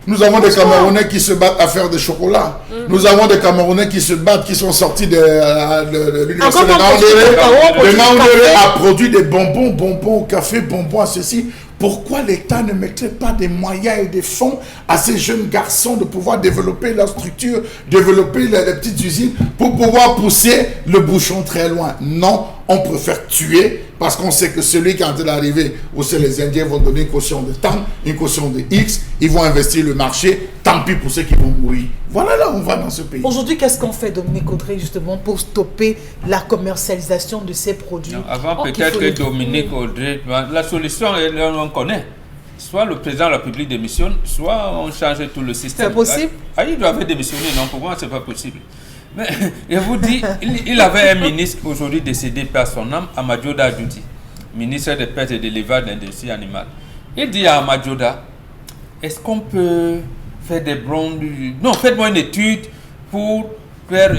Nous avons des Camerounais qui se battent à faire des chocolats. Nous avons des Camerounais qui se battent, qui sont sortis de l'université de Ngaoundéré a produit des bonbons au café, bonbons à ceci. Pourquoi l'État ne mettrait pas des moyens et des fonds à ces jeunes garçons de pouvoir développer leur structure, développer les petites usines pour pouvoir pousser le bouchon très loin? Non, on préfère tuer parce qu'on sait que celui qui est en train d'arriver, ou c'est les Indiens vont donner une caution de temps, une caution de X, ils vont investir le marché, tant pis pour ceux qui vont mourir. Voilà là où on va dans ce pays. Aujourd'hui, qu'est-ce qu'on fait, Dominique Audrey, justement, pour stopper la commercialisation de ces produits? Non, avant peut-être que Dominique Audrey, la solution, on connaît. Soit le président de la République démissionne, soit on change tout le système. C'est possible? Il doit démissionner, non, pour moi, c'est pas possible. Mais je vous dis, il avait un ministre aujourd'hui décédé par son âme, Amadioda Adjouti, ministre des Pêches et de l'élevage de l'industrie animale. Il dit à Amadioda, est-ce qu'on peut faire des bronzes? Non, faites-moi une étude pour faire,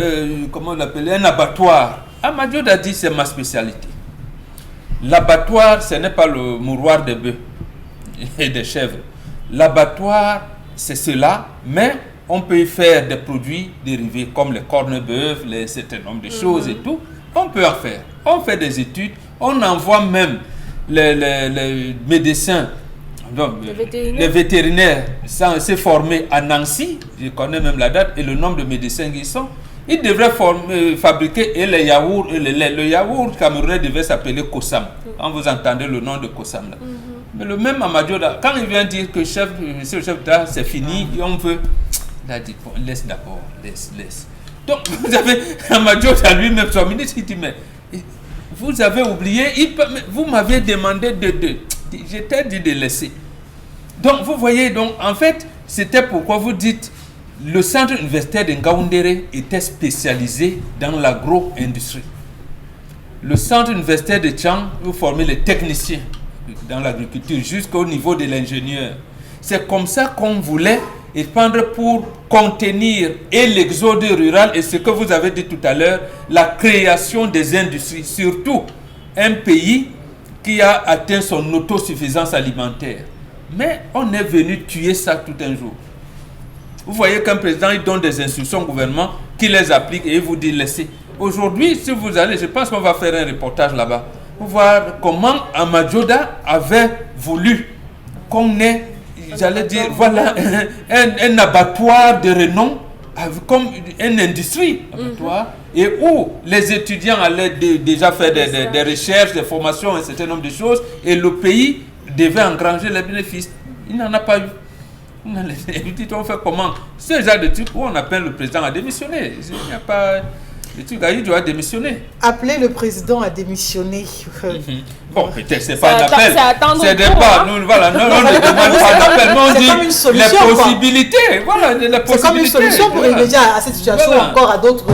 comment on l'appelle, un abattoir. Amadioda dit, c'est ma spécialité. L'abattoir, ce n'est pas le mouroir des bœufs et des chèvres. L'abattoir, c'est cela, mais on peut y faire des produits dérivés comme les cornes-bœufs, un certain nombre de choses et tout. On peut en faire. On fait des études. On envoie même les médecins, les vétérinaires se former à Nancy. Je connais même la date et le nombre de médecins qui y sont. Ils devraient fabriquer les yaourts et le lait. Le yaourt camerounais devait s'appeler Kosam. Quand vous entendez le nom de Kosam là. Mais le même Amadioda, quand il vient dire que monsieur le chef d'État, c'est fini, et on veut... Il a dit, bon, laisse d'abord, laisse. Donc, vous avez Amadioda lui-même, son ministre, qui dit, mais vous avez oublié, vous m'avez demandé je t'ai dit de laisser. Donc, vous voyez, donc, en fait, c'était pourquoi vous dites, le centre universitaire de Ngaoundéré était spécialisé dans l'agro-industrie. Le centre universitaire de Tchang, vous formez les techniciens dans l'agriculture jusqu'au niveau de l'ingénieur. C'est comme ça qu'on voulait prendre pour contenir et l'exode rural et ce que vous avez dit tout à l'heure, la création des industries, surtout un pays qui a atteint son autosuffisance alimentaire. Mais on est venu tuer ça tout un jour. Vous voyez qu'un président il donne des instructions au gouvernement qui les applique et il vous dit laissez. Aujourd'hui, si vous allez, je pense qu'on va faire un reportage là-bas pour voir comment Amadioda avait voulu qu'on ait, j'allais dire, voilà, un abattoir de renom, comme une industrie, abattoir, et où les étudiants allaient déjà faire des recherches, des formations, un certain nombre de choses, et le pays devait engranger les bénéfices. Il n'en a pas eu. On fait comment? C'est le genre de truc où on appelle le président à démissionner. Il n'y a pas... Il doit démissionner. Appeler le président à démissionner. Bon, peut-être c'est pas un appel. C'est pas. Nous, voilà, on ne demande pas d'appel, mais on dit les possibilités. Voilà, les possibilités. C'est comme une solution pour remédier à cette situation ou encore à d'autres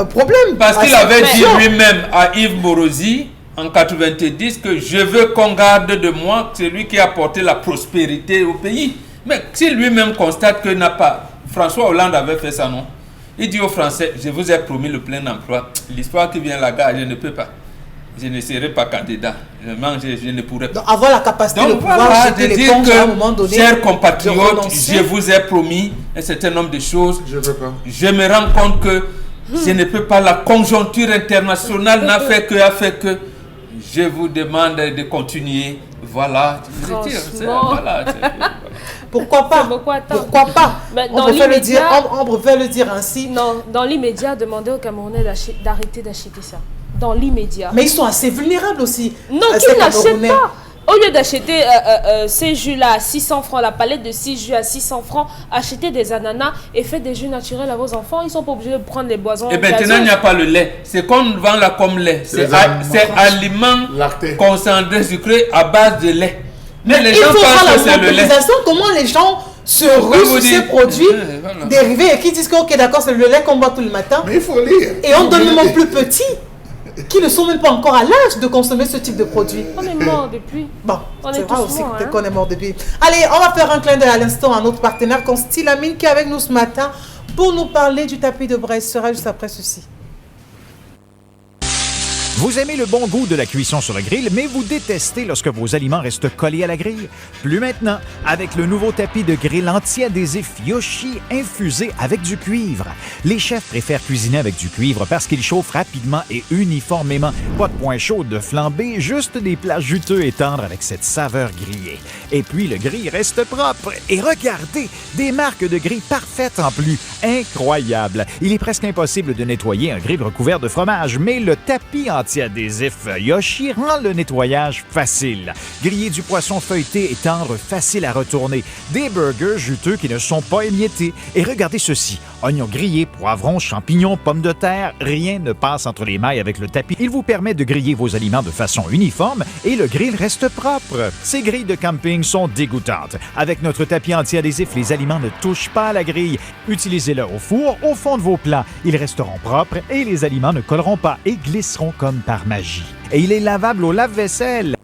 problèmes. Parce qu'il avait dit lui-même à Yves Morosi en 90 que je veux qu'on garde de moi celui qui a apporté la prospérité au pays. Mais si lui-même constate que n'a pas, François Hollande avait fait ça, non? Il dit aux Français, je vous ai promis le plein emploi. L'histoire qui vient là-bas, je ne peux pas. Je ne serai pas candidat. Je ne pourrai pas. Donc, avoir la capacité donc, de pouvoir jeter l'éponge à un moment donné. Chers compatriotes, je vous ai promis un certain nombre de choses. Je ne veux pas. Je me rends compte que je ne peux pas. La conjoncture internationale n'a fait que je vous demande de continuer. Voilà. Voilà. Pourquoi pas? Pourquoi pas? On préfère le dire ainsi. Non, dans l'immédiat, demander aux Camerounais d'arrêter d'acheter ça. Dans l'immédiat. Mais ils sont assez vulnérables aussi. Non, qu'ils n'achètent pas. Au lieu d'acheter ces jus-là à 600 francs, la palette de 6 jus à 600 francs, achetez des ananas et faites des jus naturels à vos enfants. Ils ne sont pas obligés de prendre les boissons. Et maintenant, il n'y a pas le lait. C'est qu'on vend là comme lait. C'est aliment concentré, sucré à base de lait. Mais les gens pensent que c'est le lait. Comment les gens se ruent sur ces produits dérivés et qui disent que ok d'accord c'est le lait qu'on boit tout le matin. Mais il faut lire. Et on donne le mot plus petit. qui ne sont même pas encore à l'âge de consommer ce type de produit. On est mort depuis. Bon, c'est vrai aussi morts, qu'on est mort depuis. Allez, on va faire un clin d'œil à l'instant à notre partenaire Constellamine qui est avec nous ce matin pour nous parler du tapis de Brest. Sera juste après ceci. Vous aimez le bon goût de la cuisson sur le grill, mais vous détestez lorsque vos aliments restent collés à la grille? Plus maintenant, avec le nouveau tapis de grill anti-adhésif Yoshi infusé avec du cuivre. Les chefs préfèrent cuisiner avec du cuivre parce qu'il chauffe rapidement et uniformément. Pas de point chaud de flambée, juste des plats juteux et tendres avec cette saveur grillée. Et puis, le grill reste propre. Et regardez, des marques de grill parfaites en plus. Incroyable! Il est presque impossible de nettoyer un grill recouvert de fromage, mais le tapis anti-adhésif Yoshi rend le nettoyage facile. Griller du poisson feuilleté et tendre, facile à retourner. Des burgers juteux qui ne sont pas émiettés. Et regardez ceci, oignons grillés, poivrons, champignons, pommes de terre, rien ne passe entre les mailles avec le tapis. Il vous permet de griller vos aliments de façon uniforme et le grill reste propre. Ces grilles de camping sont dégoûtantes. Avec notre tapis anti-adhésif, les aliments ne touchent pas à la grille. Utilisez-le au four, au fond de vos plats. Ils resteront propres et les aliments ne colleront pas et glisseront comme par magie. Et il est lavable au lave-vaisselle.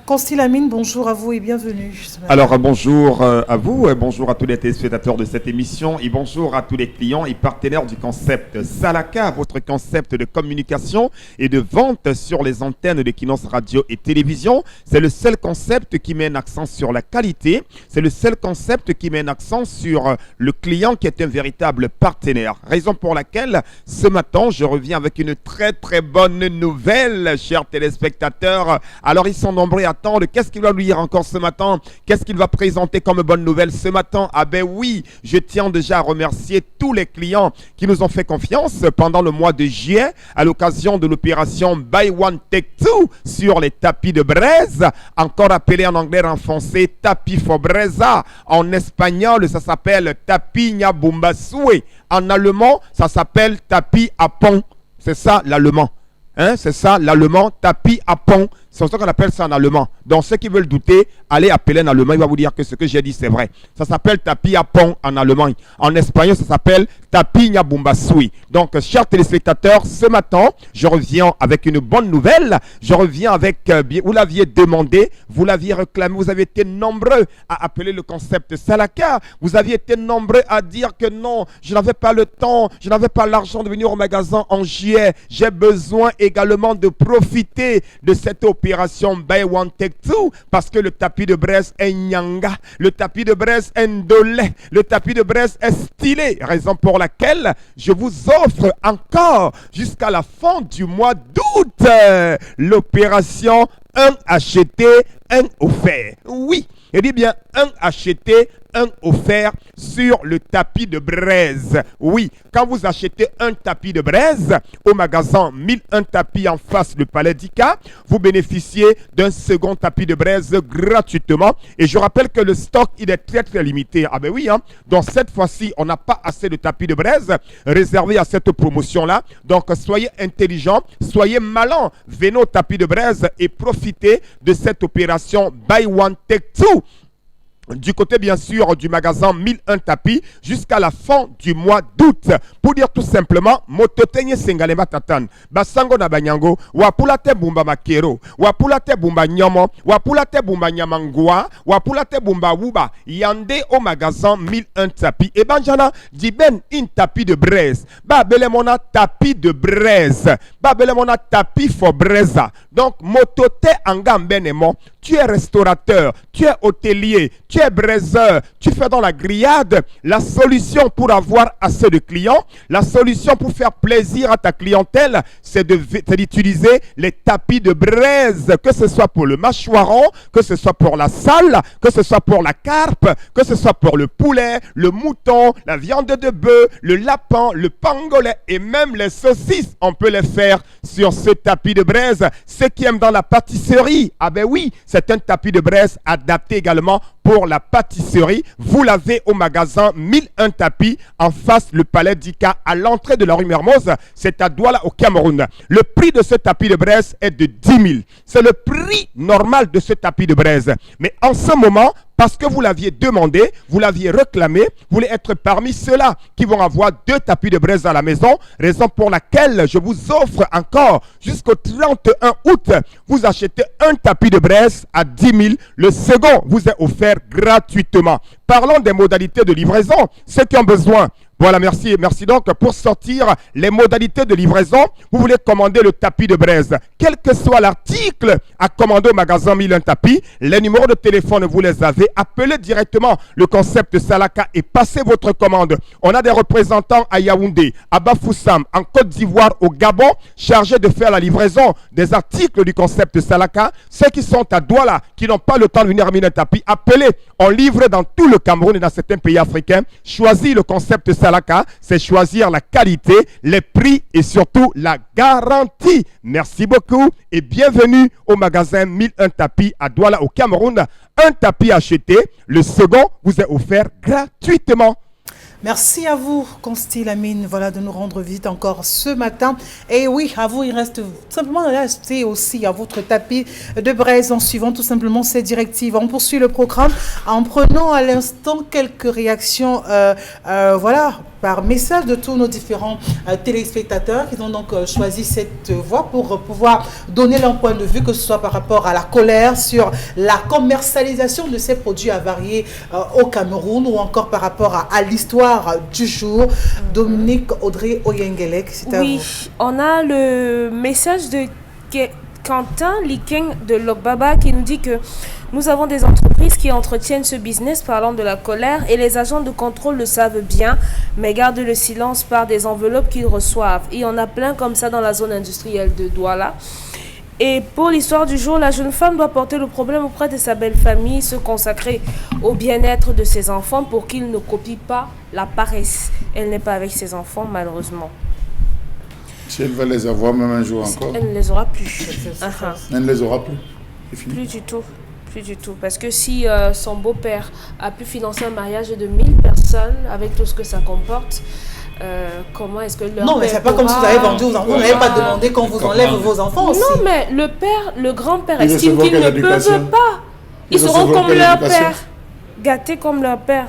Constellamine, bonjour à vous et bienvenue. Alors bonjour à vous, bonjour à tous les téléspectateurs de cette émission et bonjour à tous les clients et partenaires du concept Salaka, votre concept de communication et de vente sur les antennes de Kinos Radio et Télévision. C'est le seul concept qui met un accent sur la qualité, c'est le seul concept qui met un accent sur le client qui est un véritable partenaire. Raison pour laquelle ce matin je reviens avec une très bonne nouvelle, chers téléspectateurs. Alors ils sont nombreux à attendre. Qu'est-ce qu'il va nous dire encore ce matin? Qu'est-ce qu'il va présenter comme bonne nouvelle ce matin? Ah ben oui, je tiens déjà à remercier tous les clients qui nous ont fait confiance pendant le mois de juillet à l'occasion de l'opération Buy One Take Two sur les tapis de braise, encore appelé en anglais en français tapis for breza. En espagnol, ça s'appelle tapis nyabumbasue. En allemand, ça s'appelle tapis à pont. C'est ça l'allemand. Hein, c'est ça l'allemand, tapis à pont. C'est ça qu'on appelle ça en allemand. Donc ceux qui veulent douter, allez appeler en allemand, il va vous dire que ce que j'ai dit c'est vrai. Ça s'appelle tapis à pont en allemand. En espagnol, ça s'appelle tapis nyabumbasui. Donc chers téléspectateurs, ce matin, je reviens avec une bonne nouvelle. Je reviens avec, vous l'aviez demandé, vous l'aviez réclamé, vous avez été nombreux à appeler le concept Salaka. Vous aviez été nombreux à dire que non, je n'avais pas le temps, je n'avais pas l'argent de venir au magasin en juillet. J'ai besoin également de profiter de cette opération Buy One Take Two parce que le tapis de braise est nyanga, le tapis de braise est ndolé, le tapis de braise est stylé, raison pour laquelle je vous offre encore jusqu'à la fin du mois d'août l'opération 1 acheté, 1 offert. Oui, je dis bien 1 acheté, 1 offert sur le tapis de braise. Oui, quand vous achetez un tapis de braise au magasin 1001 tapis en face du Palais d'Ika, vous bénéficiez d'un second tapis de braise gratuitement. Et je rappelle que le stock, il est très limité. Ah ben oui, hein. Donc cette fois-ci, on n'a pas assez de tapis de braise réservés à cette promotion-là. Donc soyez intelligents, soyez malins. Venez au tapis de braise et profitez de cette opération Buy One Take Two. Du côté bien sûr du magasin 1001 tapis jusqu'à la fin du mois d'août. Pour dire tout simplement, mototenye sengalema tatan, basango na banyango, wapula te bumba makero, wapula te bumba nyomo, wapula te bumba nyamangwa, wapula te bumba wuba, yande au magasin 1001 tapis. Et banjana, diben in tapis de braise, ba belemona tapis de braise, ba belemona tapis for braise. Donc motote angambenemo, tu es restaurateur, tu es hôtelier, tu es braiseur, tu fais dans la grillade, la solution pour avoir assez de clients, la solution pour faire plaisir à ta clientèle, c'est d'utiliser les tapis de braise, que ce soit pour le mâchoiron, que ce soit pour la salle, que ce soit pour la carpe, que ce soit pour le poulet, le mouton, la viande de bœuf, le lapin, le pangolais et même les saucisses, on peut les faire sur ce tapis de braise. Ceux qui aiment dans la pâtisserie, ah ben oui, c'est un tapis de braise adapté également pour la pâtisserie. Vous l'avez au magasin 1001 tapis en face le Palais d'Ika à l'entrée de la rue Mermoz. C'est à Douala au Cameroun. Le prix de ce tapis de braise est de 10 000. C'est le prix normal de ce tapis de braise. Mais en ce moment, parce que vous l'aviez demandé, vous l'aviez réclamé, vous voulez être parmi ceux-là qui vont avoir 2 tapis de braise à la maison, raison pour laquelle je vous offre encore jusqu'au 31 août, vous achetez un tapis de braise à 10 000, le second vous est offert gratuitement. Parlons des modalités de livraison, ceux qui ont besoin. Voilà, merci donc pour sortir les modalités de livraison. Vous voulez commander le tapis de braise. Quel que soit l'article à commander au magasin 1001 tapis, les numéros de téléphone, vous les avez. Appelez directement le concept Salaka et passez votre commande. On a des représentants à Yaoundé, à Bafoussam, en Côte d'Ivoire, au Gabon, chargés de faire la livraison des articles du concept Salaka. Ceux qui sont à Douala, qui n'ont pas le temps de venir à 1001 tapis, appelez. On livre dans tout le Cameroun et dans certains pays africains. Choisis le concept Salaka, c'est choisir la qualité, les prix et surtout la garantie. Merci beaucoup et bienvenue au magasin 1001 tapis à Douala au Cameroun. Un tapis acheté, le second vous est offert gratuitement. Merci à vous, Consti Lamine, voilà, de nous rendre visite encore ce matin. Et oui, à vous, il reste simplement d'acheter aussi à votre tapis de braise en suivant tout simplement ces directives. On poursuit le programme en prenant à l'instant quelques réactions, voilà, par message de tous nos différents téléspectateurs qui ont donc choisi cette voie pour pouvoir donner leur point de vue, que ce soit par rapport à la colère sur la commercialisation de ces produits avariés au Cameroun ou encore par rapport à l'histoire du jour. Dominique Audrey Oyengelek, c'est à vous. Oui, on a le message de Quentin Likeng de Lokbaba qui nous dit que nous avons des entreprises qui entretiennent ce business parlant de la colère et les agents de contrôle le savent bien, mais gardent le silence par des enveloppes qu'ils reçoivent. Il y en a plein comme ça dans la zone industrielle de Douala. Et pour l'histoire du jour, la jeune femme doit porter le problème auprès de sa belle famille, se consacrer au bien-être de ses enfants pour qu'ils ne copient pas la paresse. Elle n'est pas avec ses enfants, malheureusement. Si elle va les avoir même un jour encore. Elle ne les aura plus. Elle ne les aura plus. C'est fini. Plus du tout. Plus du tout. Parce que si son beau-père a pu financer un mariage de 1000 personnes avec tout ce que ça comporte, comment est-ce que leur non, mais c'est pas comme si vous avez vendu aux enfants. Vous n'avez pas demandé qu'on vous enlève vos enfants aussi. Non, mais le grand-père estime qu'ils ne peuvent pas. Ils seront comme leur père. Gâtés comme leur père.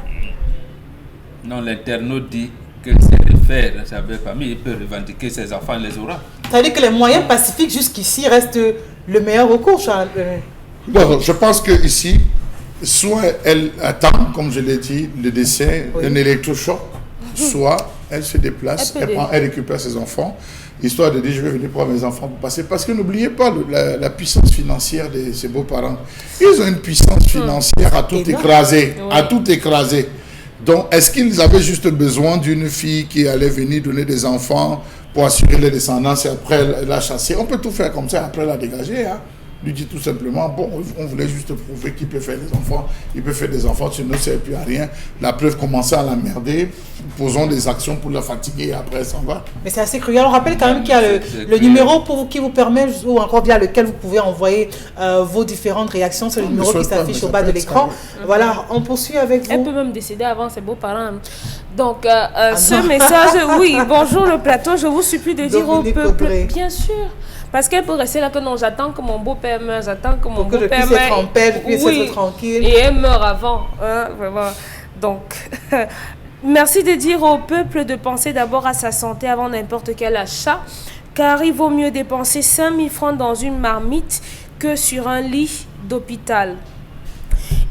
Non, l'internaute dit que c'est le faire dans sa belle famille. Il peut revendiquer ses enfants, il les aura. Ça veut dire que les moyens pacifiques jusqu'ici restent le meilleur recours, Charles. Bon, je pense qu'ici, soit elle attend, comme je l'ai dit, le décès, un électrochoc, soit elle se déplace, elle récupère ses enfants, histoire de dire je vais venir prendre mes enfants pour passer. Parce que n'oubliez pas la puissance financière de ses beaux-parents. Ils ont une puissance financière à tout écraser, à tout écraser. Donc, est-ce qu'ils avaient juste besoin d'une fille qui allait venir donner des enfants pour assurer les descendances et après la chasser? On peut tout faire comme ça, après la dégager, hein. Lui dit tout simplement, bon, on voulait juste prouver qu'il peut faire des enfants, il peut faire des enfants, sinon ça ne sert plus à rien. La preuve commençait à l'emmerder, posons des actions pour la fatiguer et après elle s'en va. Mais c'est assez cruel. On rappelle quand même qu'il y a le numéro qui vous permet, ou encore via lequel vous pouvez envoyer vos différentes réactions. C'est le numéro qui s'affiche au bas de l'écran. Voilà, on poursuit avec vous. Elle peut même décéder avant ses beaux-parents. Donc, ce message, oui, bonjour le plateau, je vous supplie de dire au peuple, bien sûr. Parce qu'elle peut rester là que non, j'attends que mon beau-père meure, j'attends que mon beau-père meure. Oui, tranquille. Et elle meurt avant. Hein, vraiment. Donc, merci de dire au peuple de penser d'abord à sa santé avant n'importe quel achat. Car il vaut mieux dépenser 5 000 francs dans une marmite que sur un lit d'hôpital.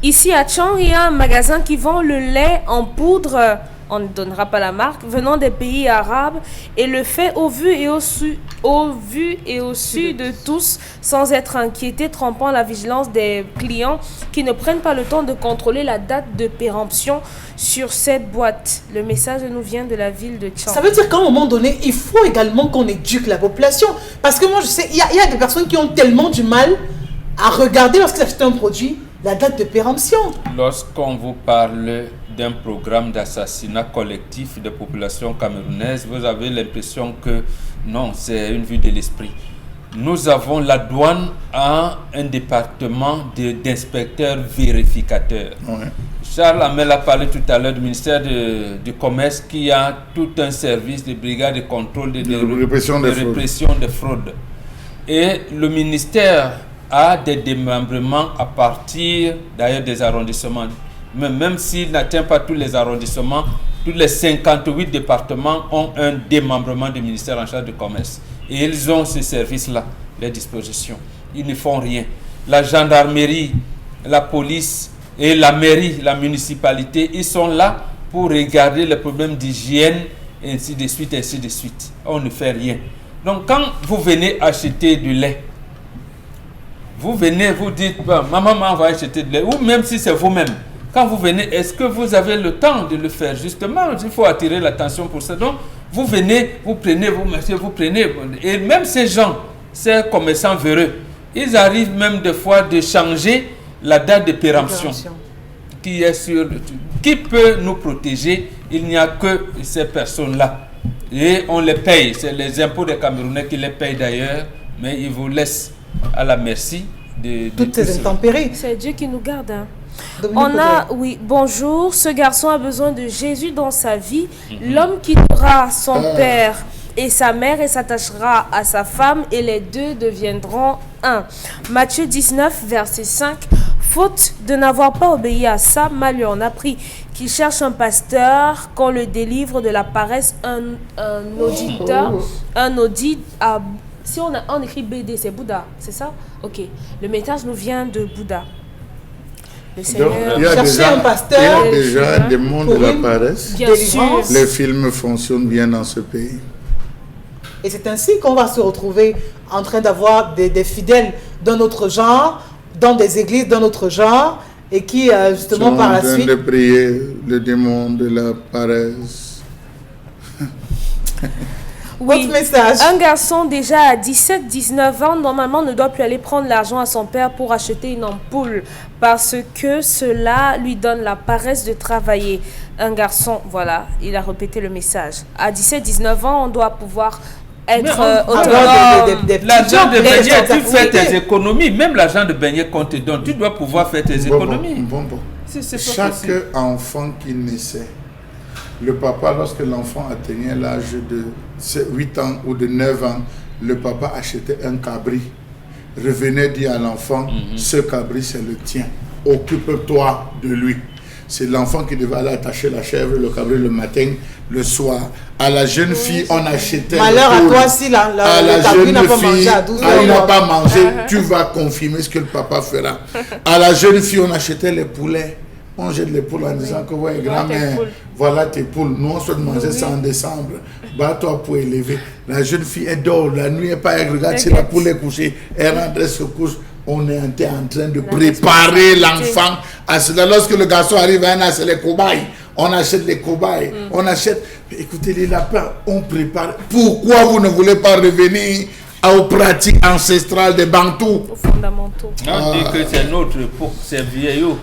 Ici à Tchang, il y a un magasin qui vend le lait en poudre. On ne donnera pas la marque, venant des pays arabes et le fait au vu et au su de tous sans être inquiété, trompant la vigilance des clients qui ne prennent pas le temps de contrôler la date de péremption sur cette boîte. Le message nous vient de la ville de Tchang. Ça veut dire qu'à un moment donné, il faut également qu'on éduque la population. Parce que moi, je sais, il y a des personnes qui ont tellement du mal à regarder lorsqu'ils achètent un produit, la date de péremption. Lorsqu'on vous parle d'un programme d'assassinat collectif des populations camerounaises, vous avez l'impression que non, c'est une vue de l'esprit. Nous avons la douane à un département d'inspecteurs vérificateurs. Ouais. Charles Amel a parlé tout à l'heure du ministère du Commerce qui a tout un service de brigade de contrôle de répression des fraudes. Et le ministère a des démembrements à partir d'ailleurs des arrondissements. Mais même s'il n'atteint pas tous les arrondissements, tous les 58 départements ont un démembrement du ministère en charge du commerce. Et ils ont ce service-là, les dispositions. Ils ne font rien. La gendarmerie, la police et la mairie, la municipalité, ils sont là pour regarder les problèmes d'hygiène, ainsi de suite, ainsi de suite. On ne fait rien. Donc quand vous venez acheter du lait, vous venez, vous dites, maman m'a envoyé acheter du lait, ou même si c'est vous-même, quand vous venez, est-ce que vous avez le temps de le faire? Justement, il faut attirer l'attention pour ça. Donc, vous venez, vous prenez, vous marchez, vous prenez. Et même ces gens, ces commerçants véreux, ils arrivent même des fois de changer la date de péremption qui est sur le truc. Qui peut nous protéger? Il n'y a que ces personnes-là. Et on les paye. C'est les impôts des Camerounais qui les payent d'ailleurs, mais ils vous laissent à la merci de toutes ces intempéries. C'est Dieu qui nous garde. Hein. Oui, bonjour. Ce garçon a besoin de Jésus dans sa vie. L'homme quittera son père et sa mère et s'attachera à sa femme et les deux deviendront un. Matthieu 19, verset 5. Faute de n'avoir pas obéi à ça, mal lui en a pris. Qu'il cherche un pasteur, qu'on le délivre de la paresse, un auditeur, un audit. Si on écrit BD, c'est Bouddha, c'est ça? Ok. Le message nous vient de Bouddha. Le Seigneur. Donc, il y a déjà des mondes de la paresse. Bien sûr. Les films fonctionnent bien dans ce pays. Et c'est ainsi qu'on va se retrouver en train d'avoir des fidèles d'un autre genre, dans des églises d'un autre genre, et qui justement par la suite... en train de prier le démon de la paresse. Oui, votre message. Un garçon déjà à 17-19 ans, normalement, ne doit plus aller prendre l'argent à son père pour acheter une ampoule parce que cela lui donne la paresse de travailler. Un garçon, voilà, il a répété le message. À 17-19 ans, on doit pouvoir être autonome. L'argent de beignet, tu fais tes économies. Même l'argent de beignet qu'on te donne, tu dois pouvoir faire tes économies. Bon. Chaque enfant qui naissait, le papa, lorsque l'enfant atteignait l'âge de 8 ans ou de 9 ans, le papa achetait un cabri, revenait dire à l'enfant, ce cabri c'est le tien, occupe-toi de lui. C'est l'enfant qui devait aller attacher la chèvre, le cabri le matin, le soir. À la jeune fille, on achetait... Malheur à toi si le cabri n'a pas mangé à 12 ans. Il n'a pas mangé, tu vas confirmer ce que le papa fera. À la jeune fille, on achetait les poulets. On jette les poules en disant que ouais, grand-mère, voilà tes poules. Nous, on souhaite manger ça en décembre. Bats-toi pour élever. La jeune fille, elle dort. La nuit, elle pas, elle regarde si la poule est couchée. Elle rentre, elle se couche. On est en train de préparer l'enfant à cela. Lorsque le garçon arrive, c'est les cobayes. On achète les cobayes. On achète. Écoutez, les lapins, on prépare. Pourquoi vous ne voulez pas revenir aux pratiques ancestrales des Bantous? Aux fondamentaux. On dit que c'est notre époque, c'est vieillot.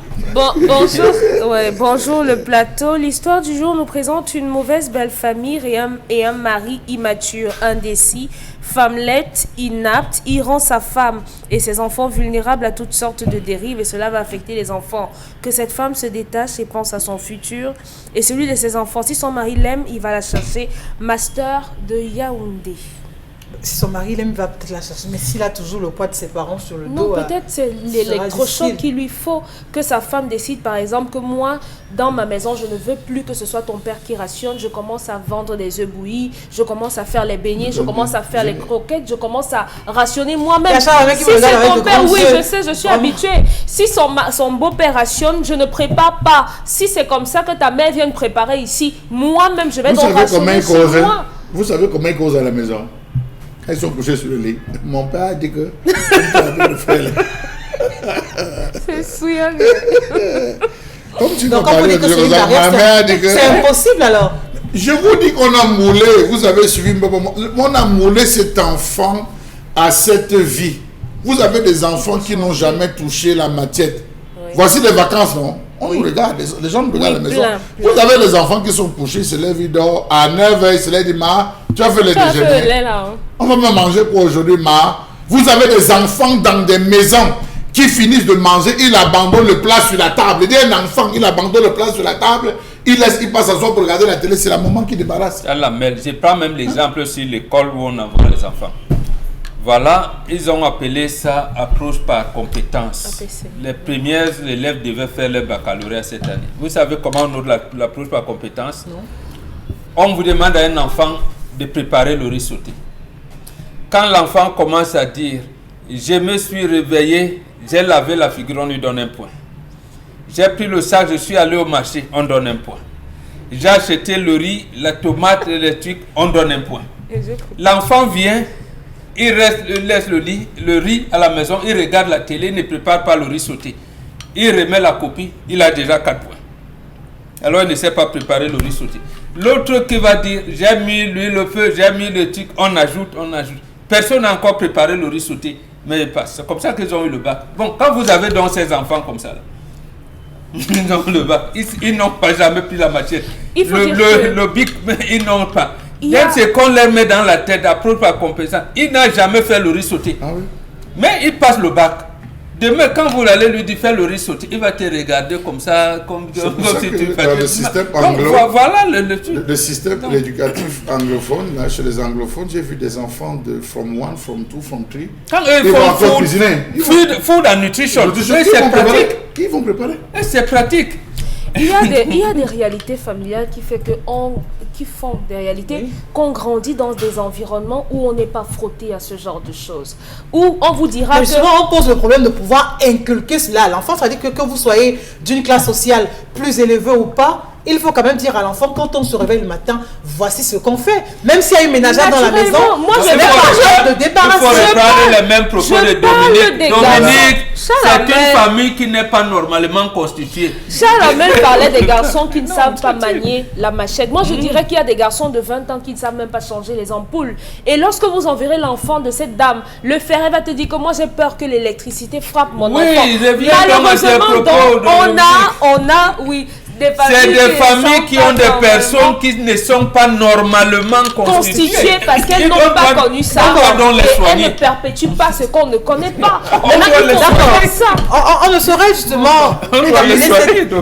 Bonjour le plateau. L'histoire du jour nous présente une mauvaise belle famille et un mari immature, indécis, femmelette, inapte. Il rend sa femme et ses enfants vulnérables à toutes sortes de dérives et cela va affecter les enfants. Que cette femme se détache et pense à son futur et celui de ses enfants. Si son mari l'aime, il va la chercher. Master de Yaoundé. Si son mari l'aime, il va peut-être la chercher. Mais s'il a toujours le poids de ses parents sur le dos... Non, peut-être c'est l'électrochoc qu'il lui faut. Que sa femme décide, par exemple, que moi, dans ma maison, je ne veux plus que ce soit ton père qui rationne. Je commence à vendre des œufs bouillis. Je commence à faire les beignets. Je commence à faire les croquettes. Je commence à rationner moi-même. Si c'est ton père, oui, je sais, je suis habituée. Si son beau-père rationne, je ne prépare pas. Si c'est comme ça que ta mère vient préparer ici, moi-même, je vais donc rationner chez moi. Vous savez comment ils causent à la maison? Quand ils sont couchés sur le lit, mon père a dit que c'est souillant. Comme tu donc on dit que c'est une carrière, c'est impossible alors. Je vous dis qu'on a moulé, vous avez suivi, on a moulé cet enfant à cette vie. Vous avez des enfants qui n'ont jamais touché la matière. Voici les vacances, non? On nous regarde, les gens nous regardent à la maison. Vous avez les enfants qui sont couchés, ils se lèvent, ils dorment. À 9h, ils se lèvent, ils disent, tu as fait le déjeuner. On va me manger pour aujourd'hui, Vous avez des enfants dans des maisons qui finissent de manger, ils abandonnent le plat sur la table. Il y a un enfant, il abandonne le plat sur la table, il passe à soi pour regarder la télé, c'est la maman qui débarrasse. Je prends même l'exemple sur l'école où on envoie les enfants. Voilà, ils ont appelé ça approche par compétence. APC. Les premiers élèves devaient faire le baccalauréat cette année. Vous savez comment on note l'approche par compétence? Non. On vous demande à un enfant de préparer le riz sauté. Quand l'enfant commence à dire « Je me suis réveillé, j'ai lavé la figure », on lui donne un point. J'ai pris le sac, je suis allé au marché, on donne un point. J'ai acheté le riz, la tomate, les trucs, on donne un point. L'enfant vient, il laisse le riz à la maison, il regarde la télé, il ne prépare pas le riz sauté. Il remet la copie, il a déjà 4 points. Alors il ne sait pas préparer le riz sauté. L'autre qui va dire, j'ai mis l'huile au feu, j'ai mis le truc, on ajoute. Personne n'a encore préparé le riz sauté, mais il passe. C'est comme ça qu'ils ont eu le bac. Bon, quand vous avez donc ces enfants comme ça, là, ils ont le bac, ils n'ont pas jamais pris la matière. Le bic, ils n'ont pas. Même ce qu'on leur met dans la tête, approche par compétence, il n'a jamais fait le riz sauté. Ah oui. Mais il passe le bac. Demain, quand vous allez lui dire faire le riz sauté, il va te regarder comme ça, comme si tu fais. Dans le système anglophone, voilà le système éducatif anglophone, là, chez les anglophones, j'ai vu des enfants de from 1, from 2, from 3. Quand ils font food and nutrition, c'est pratique. Qui vont préparer? C'est pratique. Il y a des réalités familiales qui font des réalités qu'on grandit dans des environnements où on n'est pas frotté à ce genre de choses. Où on vous dira mais souvent, on pose le problème de pouvoir inculquer cela à l'enfant. Ça veut dire que vous soyez d'une classe sociale plus élevée ou pas, il faut quand même dire à l'enfant, quand on se réveille le matin, voici ce qu'on fait. Même s'il y a une ménagère dans la maison, moi je vais pas de débarrasser. Il faut reprendre les mêmes propos de Dominique. Dominique, c'est une famille qui n'est pas normalement constituée. Charles même parlait des garçons qui ne savent pas manier la machette. Moi je dirais qu'il y a des garçons de 20 ans qui ne savent même pas changer les ampoules. Et lorsque vous enverrez l'enfant de cette dame, le fer, elle va te dire que moi j'ai peur que l'électricité frappe mon enfant. Malheureusement, c'est des familles qui ont des personnes qui ne sont pas normalement constituées parce qu'elles n'ont pas connu ça. Et elles ne perpétuent pas ce qu'on ne connaît pas. On ne saurait justement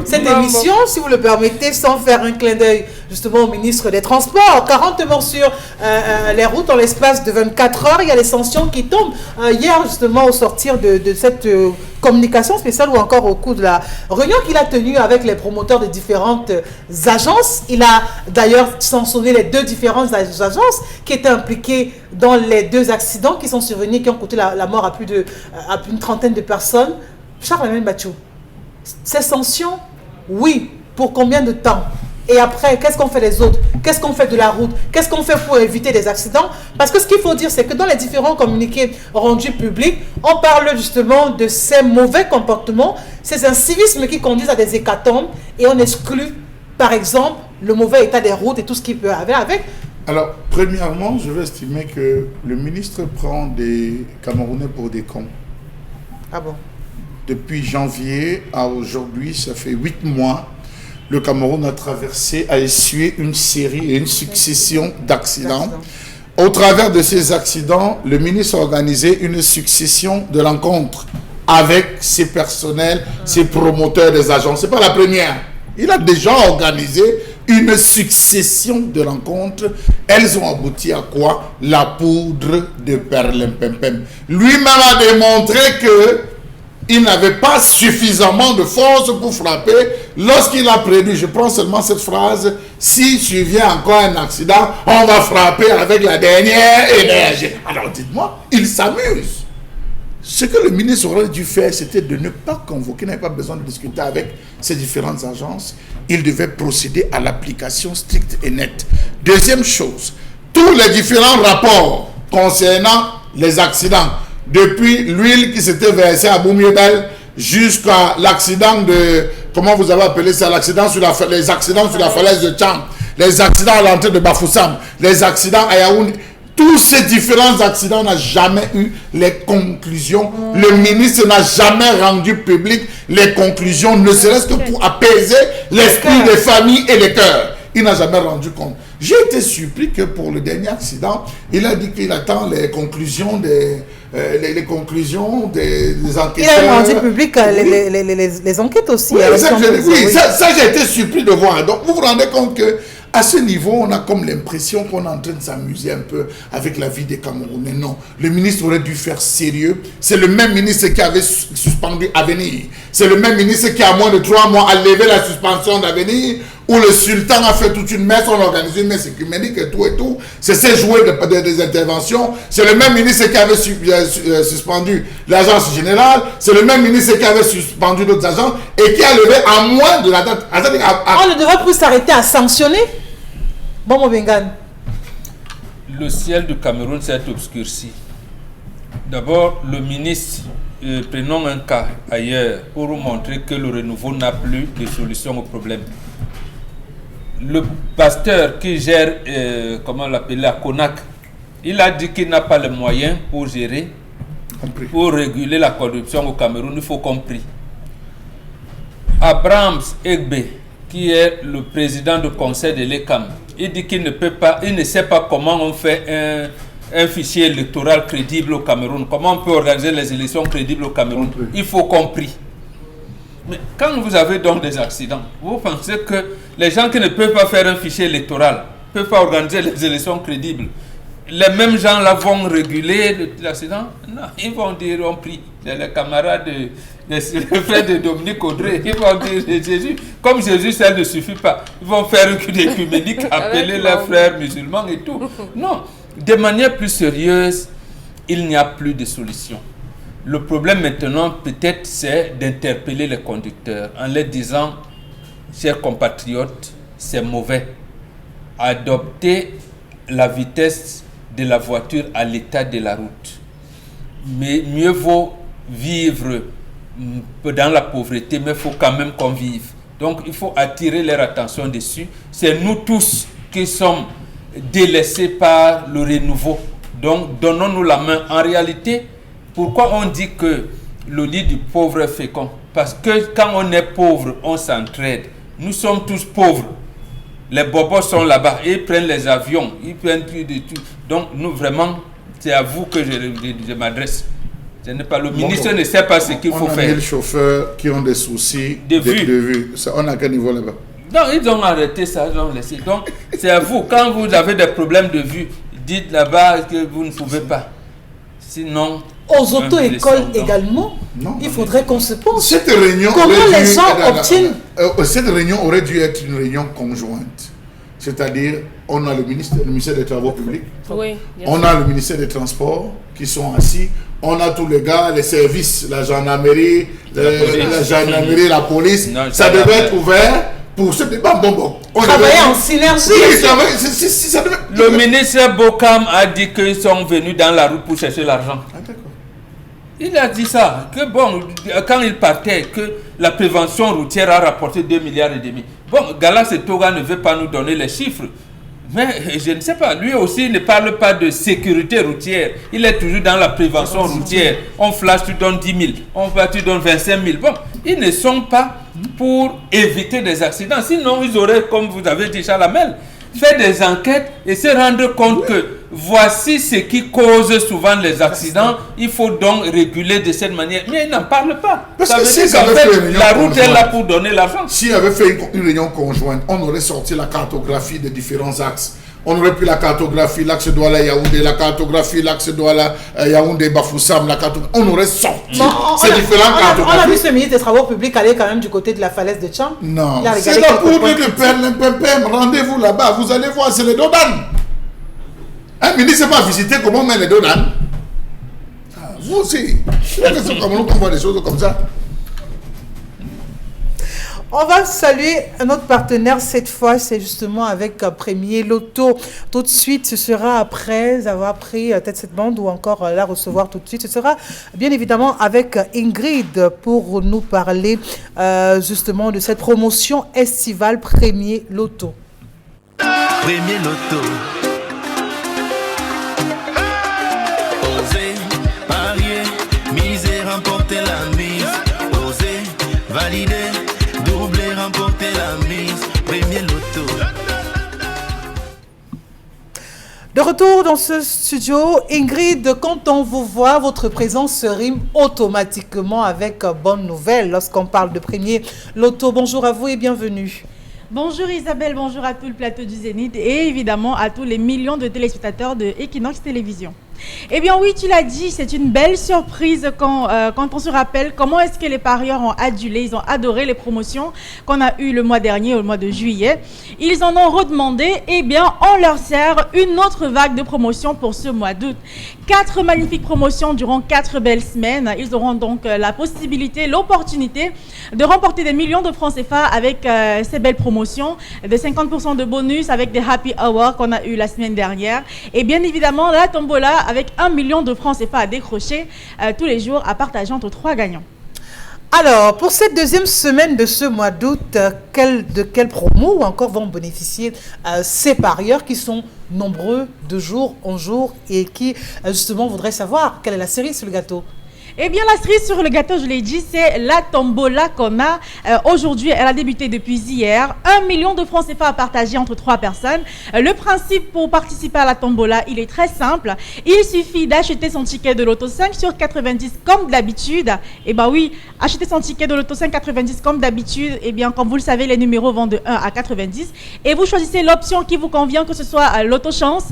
cette émission, si vous le permettez, sans faire un clin d'œil justement au ministre des Transports. 40 morts sur les routes en l'espace de 24 heures. Il y a les sanctions qui tombent. Hier, justement, au sortir de cette communication spéciale ou encore au cours de la réunion qu'il a tenue avec les promoteurs de différentes agences. Il a d'ailleurs sanctionné les 2 différentes agences qui étaient impliquées dans les 2 accidents qui sont survenus, qui ont coûté la mort à plus d'une trentaine de personnes. Charles Bachou, ces sanctions, oui, pour combien de temps? Et après, qu'est-ce qu'on fait les autres? Qu'est-ce qu'on fait de la route? Qu'est-ce qu'on fait pour éviter des accidents? Parce que ce qu'il faut dire, c'est que dans les différents communiqués rendus publics, on parle justement de ces mauvais comportements, ces incivismes qui conduisent à des hécatombes, et on exclut, par exemple, le mauvais état des routes et tout ce qui peut aller avec. Alors, premièrement, je vais estimer que le ministre prend des Camerounais pour des cons. Ah bon? Depuis janvier à aujourd'hui, ça fait 8 mois. Le Cameroun a essuyé une série et une succession d'accidents. Au travers de ces accidents, le ministre a organisé une succession de rencontres avec ses personnels, ses promoteurs des agences. Ce n'est pas la première. Il a déjà organisé une succession de rencontres. Elles ont abouti à quoi? La poudre de perlimpinpin. Lui-même a démontré que il n'avait pas suffisamment de force pour frapper lorsqu'il a prédit, je prends seulement cette phrase, si survient encore un accident, on va frapper avec la dernière énergie. Alors dites-moi, il s'amuse. Ce que le ministre aurait dû faire, c'était de ne pas convoquer, il n'avait pas besoin de discuter avec ces différentes agences. Il devait procéder à l'application stricte et nette. Deuxième chose, tous les différents rapports concernant les accidents, depuis l'huile qui s'était versée à Boumiedal jusqu'à l'accident de, comment vous avez appelé ça, les accidents sur la falaise de Tchang, les accidents à l'entrée de Bafoussam, les accidents à Yaoundé, tous ces différents accidents n'ont jamais eu les conclusions. Le ministre n'a jamais rendu public les conclusions, ne serait-ce que pour apaiser l'esprit des familles et les cœurs. Il n'a jamais rendu compte. J'ai été surpris que pour le dernier accident, il a dit qu'il attend les conclusions des enquêteurs. Il a rendu public les enquêtes aussi. Oui, ça j'ai été surpris de voir. Donc vous vous rendez compte que À ce niveau, on a comme l'impression qu'on est en train de s'amuser un peu avec la vie des Camerounais. Non, le ministre aurait dû faire sérieux. C'est le même ministre qui avait suspendu Avenir. C'est le même ministre qui, à moins de 3 mois, a levé la suspension d'Avenir, où le sultan a fait toute une messe, on a organisé une messe écuménique et tout. C'est ces jouets des interventions. C'est le même ministre qui avait suspendu l'agence générale. C'est le même ministre qui avait suspendu d'autres agents et qui a levé à moins de la date. On ne devrait plus s'arrêter à sanctionner. Bon, mon Bengan. Le ciel du Cameroun s'est obscurci. D'abord, le ministre, prenons un cas ailleurs pour vous montrer que le renouveau n'a plus de solution au problème. Le pasteur qui gère, comment l'appeler, la CONAC, il a dit qu'il n'a pas les moyens pour gérer, pour réguler la corruption au Cameroun. Il faut compris. Abrahams Egbe, qui est le président du conseil de l'ECAM, il dit qu'il ne peut pas, il ne sait pas comment on fait un fichier électoral crédible au Cameroun. Comment on peut organiser les élections crédibles au Cameroun. Il faut compris. Mais quand vous avez donc des accidents, vous pensez que les gens qui ne peuvent pas faire un fichier électoral ne peuvent pas organiser les élections crédibles. Les mêmes gens là vont réguler l'accident? Non, ils vont dire, on prie. Les camarades, les frères de Dominique Audrey, ils vont dire Jésus. Comme Jésus, ça ne suffit pas. Ils vont faire une écuménique, appeler leurs frères musulmans et tout. Non, de manière plus sérieuse, il n'y a plus de solution. Le problème maintenant, peut-être, c'est d'interpeller les conducteurs en leur disant, chers compatriotes, c'est mauvais. Adoptez la vitesse de la voiture à l'état de la route. Mais mieux vaut vivre dans la pauvreté, mais il faut quand même qu'on vive. Donc il faut attirer leur attention dessus. C'est nous tous qui sommes délaissés par le renouveau. Donc donnons-nous la main. En réalité, pourquoi on dit que le lit du pauvre est fécond? Parce que quand on est pauvre, on s'entraide. Nous sommes tous pauvres. Les bobos sont là-bas, ils prennent les avions, ils prennent plus de tout. Donc nous vraiment, c'est à vous que je m'adresse. Ce n'est pas le ministre, ne sait pas ce qu'il faut faire. On a des chauffeurs qui ont des soucis de vue. Ça, on a quel niveau là-bas? Non, ils ont arrêté ça, ils ont laissé. Donc c'est à vous, quand vous avez des problèmes de vue, dites là-bas que vous ne pouvez pas. Sinon... Aux auto-écoles également, il faudrait qu'on se pose. Cette réunion comment les gens obtiennent... Cette réunion aurait dû être une réunion conjointe. C'est-à-dire, on a le ministère des Travaux publics, on a le ministère des Transports qui sont assis, on a tous les gars, les services, la gendarmerie, la police. Non, ça devait être ouvert pour ce débat. Travailler en synergie. Le ministre Bokam a dit qu'ils sont venus dans la route pour chercher l'argent. Il a dit ça, que bon, quand il partait, que la prévention routière a rapporté 2,5 milliards. Bon, Galas et Toga ne veut pas nous donner les chiffres. Mais je ne sais pas, lui aussi ne parle pas de sécurité routière. Il est toujours dans la prévention routière. On flash, tu donnes 10 000. On va, tu donnes 25 000. Bon, ils ne sont pas pour éviter des accidents. Sinon, ils auraient, comme vous avez dit, Chalamel, fait des enquêtes et se rendre compte que voici ce qui cause souvent les accidents. Il faut donc réguler de cette manière. Mais ils n'en parlent pas. Parce que si ça avait fait la route est là pour donner l'argent. S'il avait fait une réunion conjointe, on aurait sorti la cartographie des différents axes. On aurait pris la cartographie, l'axe Douala-Yaoundé, la cartographie, l'axe Douala-Yaoundé-Bafoussam, on aurait sorti ces différentes cartographies. On a vu ce ministre des Travaux publics aller quand même du côté de la falaise de Tcham. Non, c'est la poudre de perle. Rendez-vous là-bas, vous allez voir, c'est les Dodan. Un ministre va visiter comment on met les Dodan. Vous aussi. Comment on voit des choses comme ça. On va saluer notre partenaire cette fois, c'est justement avec Premier Loto. Tout de suite, ce sera après avoir pris peut-être cette bande ou encore la recevoir tout de suite. Ce sera bien évidemment avec Ingrid pour nous parler justement de cette promotion estivale Premier Loto. Premier Loto. Oser, parier, miser, remporter la mise. Oser, valider. Remporter la mise, Premier Loto. De retour dans ce studio, Ingrid, quand on vous voit, votre présence se rime automatiquement avec bonne nouvelle lorsqu'on parle de Premier Loto. Bonjour à vous et bienvenue. Bonjour Isabelle, bonjour à tout le plateau du Zénith et évidemment à tous les millions de téléspectateurs de Equinox Télévision. Eh bien oui, tu l'as dit, c'est une belle surprise quand on se rappelle comment est-ce que les parieurs ont adulé, ils ont adoré les promotions qu'on a eues le mois dernier, au mois de juillet. Ils en ont redemandé, eh bien on leur sert une autre vague de promotions pour ce mois d'août. 4 magnifiques promotions durant 4 belles semaines. Ils auront donc la possibilité, l'opportunité de remporter des millions de francs CFA avec ces belles promotions, de 50% de bonus avec des Happy Hours qu'on a eu la semaine dernière. Et bien évidemment, la tombola avec 1 million de francs CFA à décrocher tous les jours à partager entre 3 gagnants. Alors, pour cette deuxième semaine de ce mois d'août, de quelle promo ou encore vont bénéficier ces parieurs qui sont nombreux de jour en jour et qui justement voudraient savoir quelle est la cerise sur le gâteau? Eh bien, la cerise sur le gâteau, je l'ai dit, c'est la tombola qu'on a aujourd'hui. Elle a débuté depuis hier. 1 million de francs CFA à partager entre 3 personnes. Le principe pour participer à la tombola, il est très simple. Il suffit d'acheter son ticket de loto 5 sur 90 comme d'habitude. Eh bien oui, acheter son ticket de loto 5 90 comme d'habitude. Eh bien, comme vous le savez, les numéros vont de 1 à 90. Et vous choisissez l'option qui vous convient, que ce soit loto chance,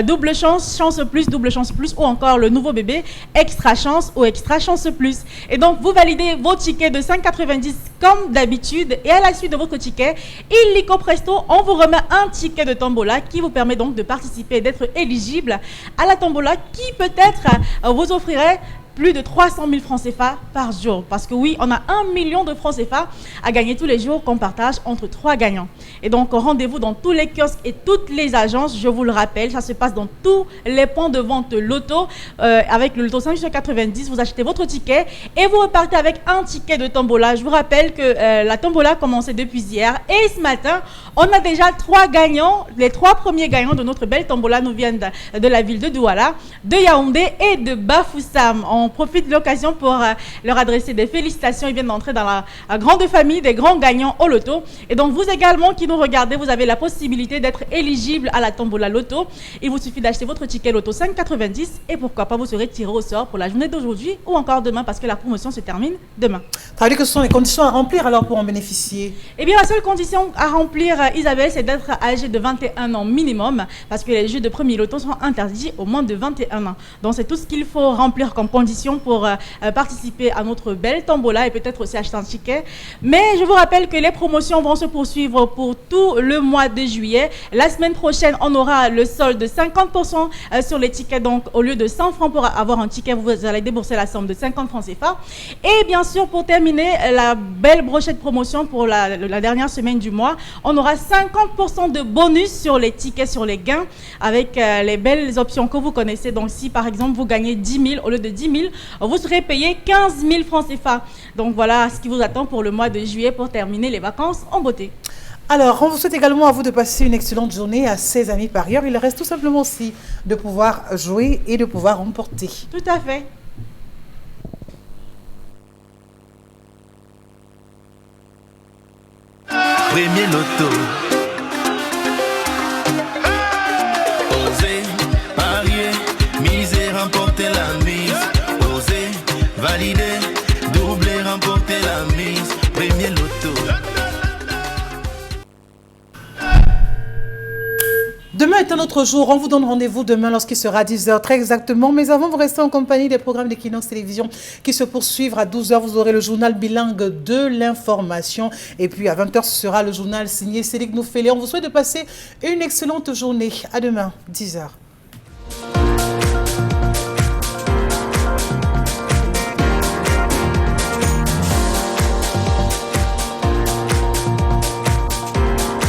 double chance, chance plus, double chance plus, ou encore le nouveau bébé, extra chance ou extra chance plus. Et donc, vous validez vos tickets de 5,90 comme d'habitude. Et à la suite de votre ticket, illico presto, on vous remet un ticket de tombola qui vous permet donc de participer, d'être éligible à la tombola qui peut-être vous offrirait plus de 300 000 francs CFA par jour. Parce que oui, on a 1 million de francs CFA à gagner tous les jours qu'on partage entre 3 gagnants. Et donc, rendez-vous dans tous les kiosques et toutes les agences. Je vous le rappelle, ça se passe dans tous les points de vente loto. Avec le loto 5 sur 90, vous achetez votre ticket et vous repartez avec un ticket de tombola. Je vous rappelle que la tombola a commencé depuis hier. Et ce matin, on a déjà 3 gagnants. Les 3 premiers gagnants de notre belle tombola nous viennent de la ville de Douala, de Yaoundé et de Bafoussam. On profite de l'occasion pour leur adresser des félicitations. Ils viennent d'entrer dans la grande famille des grands gagnants au loto. Et donc, vous également qui nous regardez, vous avez la possibilité d'être éligible à la tombola loto. Il vous suffit d'acheter votre ticket loto 5,90 et pourquoi pas vous serez tiré au sort pour la journée d'aujourd'hui ou encore demain parce que la promotion se termine demain. Ça veut dire que ce sont les conditions à remplir alors pour en bénéficier? Eh bien, la seule condition à remplir, Isabelle, c'est d'être âgé de 21 ans minimum parce que les jeux de premier loto sont interdits au moins de 21 ans. Donc, c'est tout ce qu'il faut remplir comme condition pour participer à notre belle tombola et peut-être aussi acheter un ticket. Mais je vous rappelle que les promotions vont se poursuivre pour tout le mois de juillet. La semaine prochaine, on aura le solde de 50% sur les tickets. Donc, au lieu de 100 francs pour avoir un ticket, vous allez débourser la somme de 50 francs CFA. Et bien sûr, pour terminer la belle brochette promotion pour la dernière semaine du mois, on aura 50% de bonus sur les tickets, sur les gains, avec les belles options que vous connaissez. Donc, si par exemple, vous gagnez 10 000 au lieu de 10 000, vous serez payé 15 000 francs CFA. Donc voilà ce qui vous attend pour le mois de juillet pour terminer les vacances en beauté. Alors, on vous souhaite également à vous de passer une excellente journée à ces amis parieurs. Il reste tout simplement aussi de pouvoir jouer et de pouvoir remporter. Tout à fait. Premier loto. Oser, parier, miser, remporter la mise. Oser, valider, doubler, remporter la mise. Premier loto. Demain est un autre jour. On vous donne rendez-vous demain lorsqu'il sera 10h très exactement. Mais avant, vous restez en compagnie des programmes d'Equinox Télévision qui se poursuivent. À 12h, vous aurez le journal bilingue de l'information. Et puis à 20h, ce sera le journal signé Cédric Noufélé. On vous souhaite de passer une excellente journée. À demain, 10h.